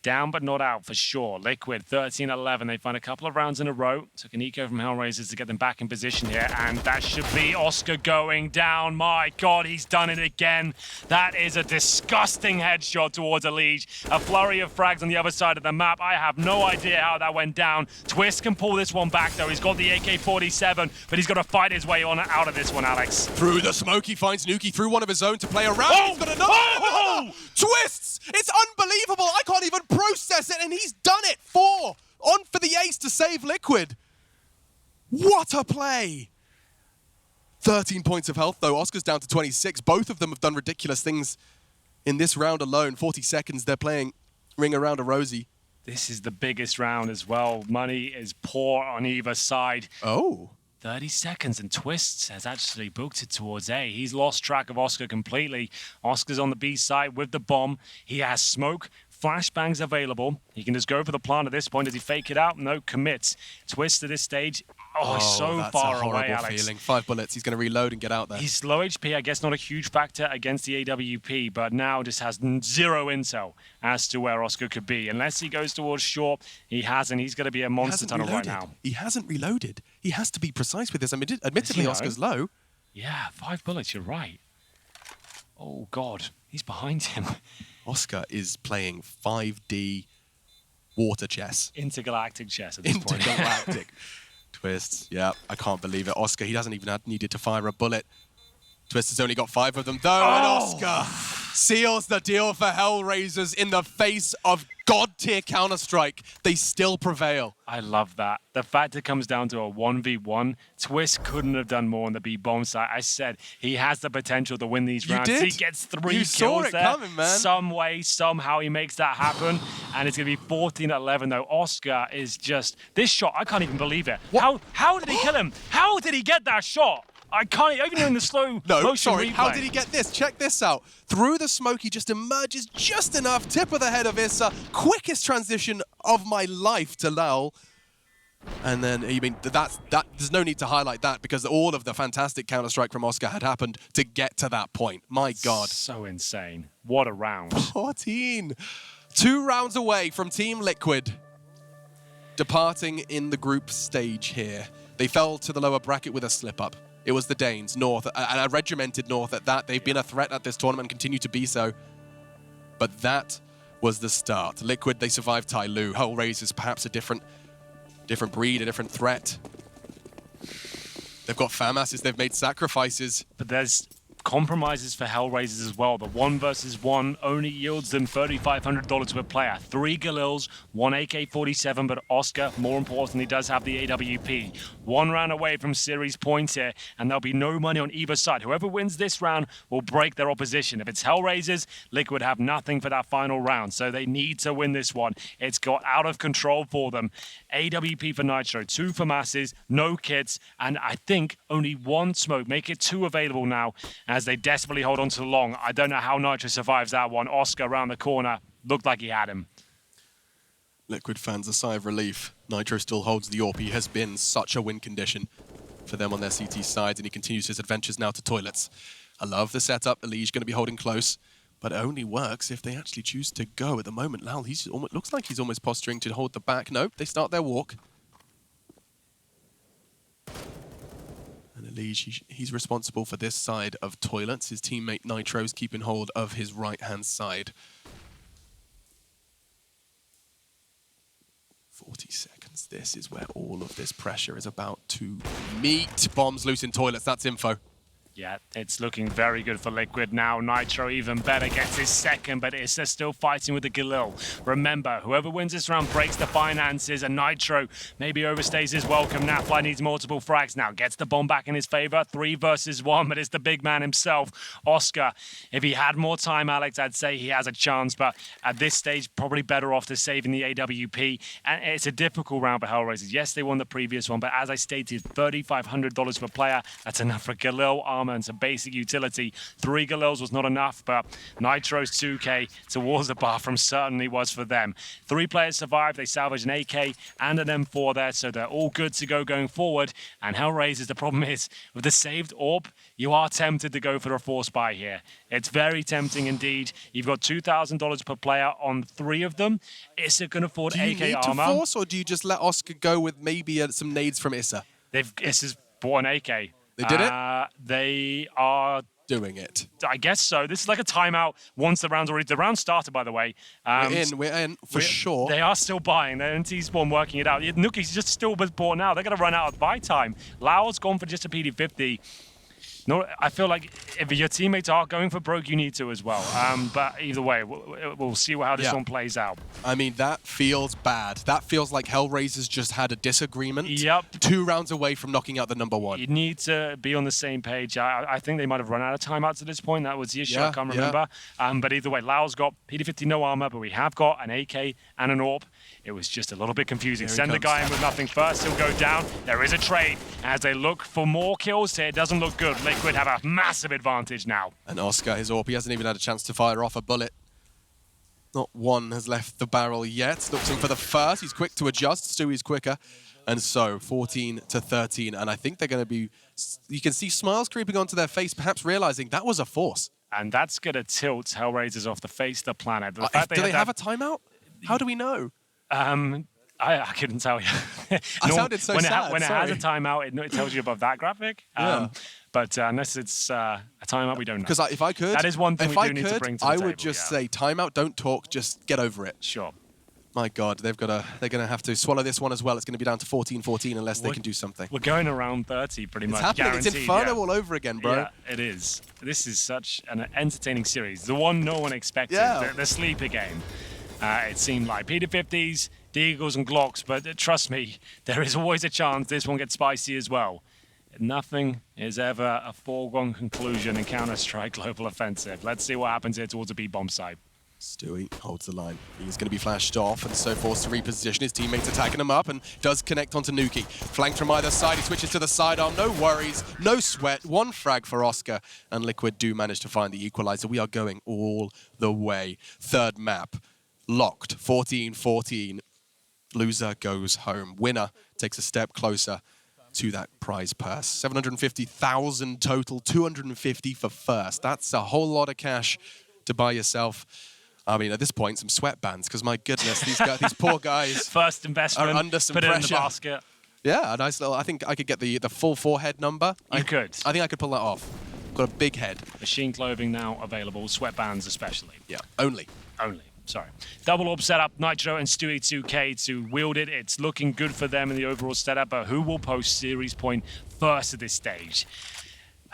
Down but not out for sure. Liquid, 13-11. They find a couple of rounds in a row. Took an eco from HellRaisers to get them back in position here. And that should be Oscar going down. My God, he's done it again. That is a disgusting headshot towards Elige. A flurry of frags on the other side of the map. I have no idea how that went down. Twist can pull this one back, though. He's got the AK-47, but he's got to fight his way on out of this one, Alex. Through the smoke, he finds Nuki through one of his own to play around. Oh! He's got another. Twists! It's unbelievable. I can't even process it, and he's done it. 4 on for the ace to save Liquid. What a play. 13 points of health, though. Oscar's down to 26. Both of them have done ridiculous things in this round alone. 40 seconds, they're playing Ring Around a Rosie. This is the biggest round as well. Money is poor on either side. Oh. 30 seconds, and Twists has actually booked it towards A. He's lost track of Oscar completely. Oscar's on the B side with the bomb. He has smoke. Flashbangs available. He can just go for the plant at this point. Does he fake it out? No, commits. Twist at this stage. Oh, he's so that's far a horrible away, Alex. feeling. 5 bullets. He's going to reload and get out there. He's low HP, I guess not a huge factor against the AWP, but now just has 0 intel as to where Oscar could be. Unless he goes towards short, he hasn't. He's going to be a monster tunnel right now. He hasn't reloaded. He has to be precise with this. I mean, admittedly, Oscar's low. Yeah, 5 bullets, you're right. Oh, God. He's behind him. Oscar is playing 5D water chess. Intergalactic chess at this point. Intergalactic. Twists. Yeah, I can't believe it. Oscar, he hasn't even needed to fire a bullet. Twister's only got 5 of them, though, and Oscar seals the deal for HellRaisers in the face of God-tier Counter-Strike. They still prevail. I love that. The fact it comes down to a 1v1, Twist couldn't have done more on the B-bomb side. I said he has the potential to win these rounds. Did. He gets 3 You kills saw it there. coming, man. Some way, somehow he makes that happen. And it's going to be 14-11, though. Oscar is just... This shot, I can't even believe it. How did he kill him? How did he get that shot? I can't, even in the slow motion replay. How did he get this? Check this out. Through the smoke, he just emerges just enough. Tip of the head of Issa. Quickest transition of my life to Lal. And then, I mean, there's no need to highlight that because all of the fantastic Counter-Strike from Oscar had happened to get to that point. My God. So insane. What a round. 14. 2 rounds away from Team Liquid departing in the group stage here. They fell to the lower bracket with a slip-up. It was the Danes, North, and a regimented North at that. They've been a threat at this tournament and continue to be so. But that was the start. Liquid, they survived Tyloo. HellRaisers, perhaps a different breed, a different threat. They've got FAMASs, they've made sacrifices. But there's compromises for HellRaisers as well. The 1 versus 1 only yields them $3,500 per player. 3 Galils, 1 AK-47, but Oscar, more importantly, does have the AWP. 1 round away from series points here, and there'll be no money on either side. Whoever wins this round will break their opposition. If it's HellRaisers, Liquid have nothing for that final round, so they need to win this one. It's got out of control for them. AWP for Nitro, 2 for Masses, no kits, and I think only 1 smoke. Make it 2 available now as they desperately hold on to the long. I don't know how Nitro survives that one. Oscar around the corner looked like he had him. Liquid fans, a sigh of relief. Nitro still holds the AWP. He has been such a win condition for them on their CT sides, and he continues his adventures now to toilets. I love the setup. Elige going to be holding close, but it only works if they actually choose to go. At the moment, Lal, he's almost, looks like he's almost posturing to hold the back. Nope, they start their walk. And Elige, he's responsible for this side of toilets. His teammate Nitro's keeping hold of his right-hand side. 40 seconds. This is where all of this pressure is about to meet. Bombs loose in toilets. That's info. Yeah, it's looking very good for Liquid now. Nitro even better, gets his second, but Issa still fighting with the Galil. Remember, whoever wins this round breaks the finances, and Nitro maybe overstays his welcome. Nafly needs multiple frags now. Gets the bomb back in his favor. 3 versus 1, but it's the big man himself, Oscar. If he had more time, Alex, I'd say he has a chance, but at this stage, probably better off to saving the AWP. And it's a difficult round for HellRaisers. Yes, they won the previous one, but as I stated, $3,500 per player. That's enough for Galil, armor, and some basic utility. 3 Galils was not enough, but Nitro's 2K towards the bathroom certainly was for them. 3 players survived. They salvaged an AK and an M4 there, so they're all good to go going forward. And HellRaisers, the problem is, with the saved AWP, you are tempted to go for a force buy here. It's very tempting indeed. You've got $2,000 per player on 3 of them. Issa can afford AK armor. Do you need to force, or do you just let Oscar go with maybe some nades from Issa? Issa's bought an AK. They did it? They are doing it. I guess so. This is like a timeout once the round's already... The round started, by the way. We're in, for sure. They are still buying. They're in T-Spawn working it out. Nuki's just still bought now. They're going to run out of buy time. Lau's gone for just a PD50. No, I feel like if your teammates are going for broke, you need to as well. But either way, we'll see how this one plays out. I mean, that feels bad. That feels like HellRaisers just had a disagreement. Yep. 2 rounds away from knocking out the #1. You need to be on the same page. I think they might have run out of timeouts at this point. That was the issue. I can't remember. But either way, Lau's got PD50 no armor, but we have got an AK and an AWP. It was just a little bit confusing. Send the guy in with nothing first. He'll go down. There is a trade. As they look for more kills here, it doesn't look good. Liquid have a massive advantage now. And Oscar, his AWP, he hasn't even had a chance to fire off a bullet. Not one has left the barrel yet. Looks in for the first. He's quick to adjust. Stewie's quicker. And so, 14-13. And I think they're going to be... You can see smiles creeping onto their face, perhaps realizing that was a force. And that's going to tilt HellRaisers off the face of the planet. Do they have a timeout? How do we know? I couldn't tell you. I sounded so sad. When it has a timeout, it tells you above that graphic. But unless it's a timeout, we don't know. Because if I could... That is one thing we do need to bring to the table. I would just say, timeout, don't talk, just get over it. Sure. My God, they're going to have to swallow this one as well. It's going to be down to 14-14 unless they can do something. We're going around 30 pretty much. It's happening. Guaranteed, It's Inferno all over again, bro. Yeah, it is. This is such an entertaining series. The one no one expected, the sleeper game. It seemed like P50s, Deagles and Glocks, but trust me, there is always a chance this one gets spicy as well. Nothing is ever a foregone conclusion in Counter-Strike Global Offensive. Let's see what happens here towards the B-bomb side. Stewie holds the line. He's going to be flashed off and so forced to reposition. His teammates attacking him up and does connect onto Nuki. Flanked from either side. He switches to the sidearm. No worries. No sweat. One frag for Oscar. And Liquid do manage to find the equalizer. We are going all the way. Third map. Locked. 14-14. Loser goes home. Winner takes a step closer to that prize purse. 750,000 total. 250 for first. That's a whole lot of cash to buy yourself. I mean, at this point, some sweatbands, because my goodness, these poor guys First investment, are under some put pressure. it in the basket. Yeah, a nice little, I think I could get the full forehead number. You could. I think I could pull that off. Got a big head. Machine clothing now available, sweatbands especially. Yeah, only. Sorry. Double orb setup, Nitro and Stewie 2K to wield it. It's looking good for them in the overall setup, but who will post series point first at this stage?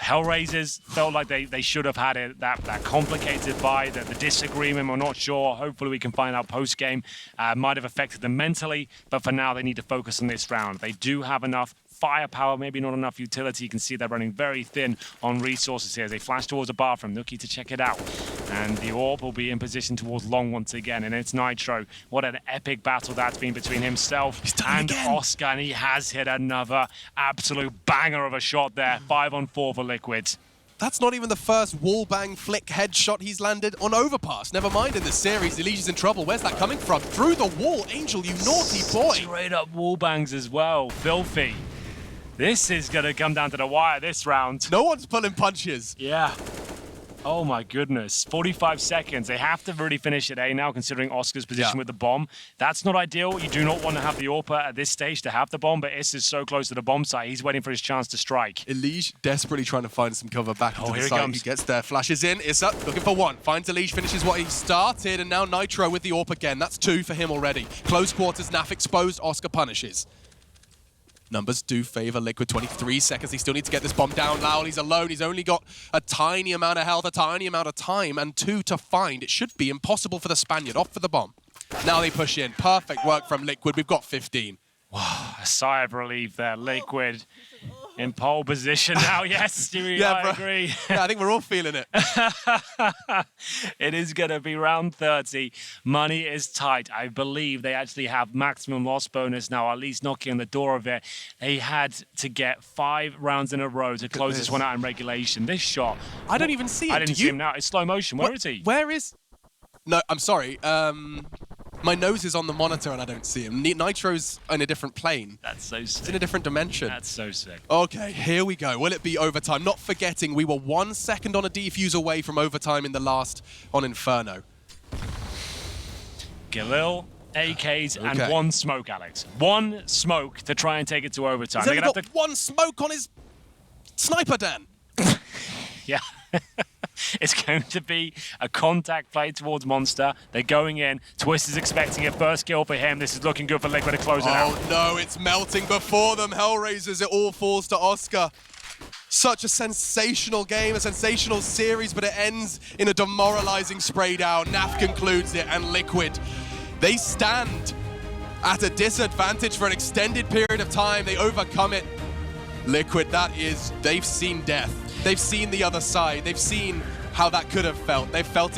HellRaisers felt like they should have had it that complicated by the disagreement. We're not sure. Hopefully we can find out post-game. Might have affected them mentally, but for now they need to focus on this round. They do have enough firepower, maybe not enough utility. You can see they're running very thin on resources here as they flash towards a bathroom. Nuki to check it out. And the orb will be in position towards long once again. And it's Nitro. What an epic battle that's been between himself and Oscar. And he has hit another absolute banger of a shot there. 5-on-4 for Liquid. That's not even the first wallbang flick headshot he's landed on Overpass. Never mind in this series, Elige is in trouble. Where's that coming from? Through the wall, Angel, you naughty boy. Straight up wallbangs as well. Filthy. This is going to come down to the wire this round. No one's pulling punches. Yeah. Oh my goodness. 45 seconds. They have to really finish at A now, considering Oscar's position with the bomb. That's not ideal. You do not want to have the AWPer at this stage to have the bomb, but Is is so close to the bomb site. He's waiting for his chance to strike. Elige desperately trying to find some cover back into the site. He gets there, flashes in. Issa looking for one. Finds Elige, finishes what he started, and now Nitro with the AWP again. That's 2 for him already. Close quarters, Naf exposed, Oscar punishes. Numbers do favor Liquid. 23 seconds. They still need to get this bomb down. Lowell, he's alone. He's only got a tiny amount of health, a tiny amount of time, and 2 to find. It should be impossible for the Spaniard. Off for the bomb. Now they push in. Perfect work from Liquid. We've got 15. Wow, a sigh of relief there. Liquid in pole position now. Yes, Stewie, yeah, I agree. Yeah, I think we're all feeling it. It is going to be round 30. Money is tight. I believe they actually have maximum loss bonus now, at least knocking on the door of it. They had to get 5 rounds in a row to close this one out in regulation. This shot. I don't even see it. I didn't see him now. It's slow motion. Where is he? Where is... No, I'm sorry. My nose is on the monitor and I don't see him. Nitro's in a different plane. That's so sick. It's in a different dimension. That's so sick. Okay, here we go. Will it be overtime? Not forgetting we were 1 second on a defuse away from overtime in the last on Inferno. Galil, AKs, and 1 smoke, Alex. 1 smoke to try and take it to overtime. He's only got 1 smoke on his sniper, Dan. Yeah. It's going to be a contact play towards Monster. They're going in. Twist is expecting a first kill for him. This is looking good for Liquid to close it out. Oh no, it's melting before them. HellRaisers, it all falls to Oscar. Such a sensational game, a sensational series, but it ends in a demoralizing spray down. Naf concludes it, and Liquid, they stand at a disadvantage for an extended period of time. They overcome it. Liquid, they've seen death. They've seen the other side. They've seen how that could have felt. They've felt it.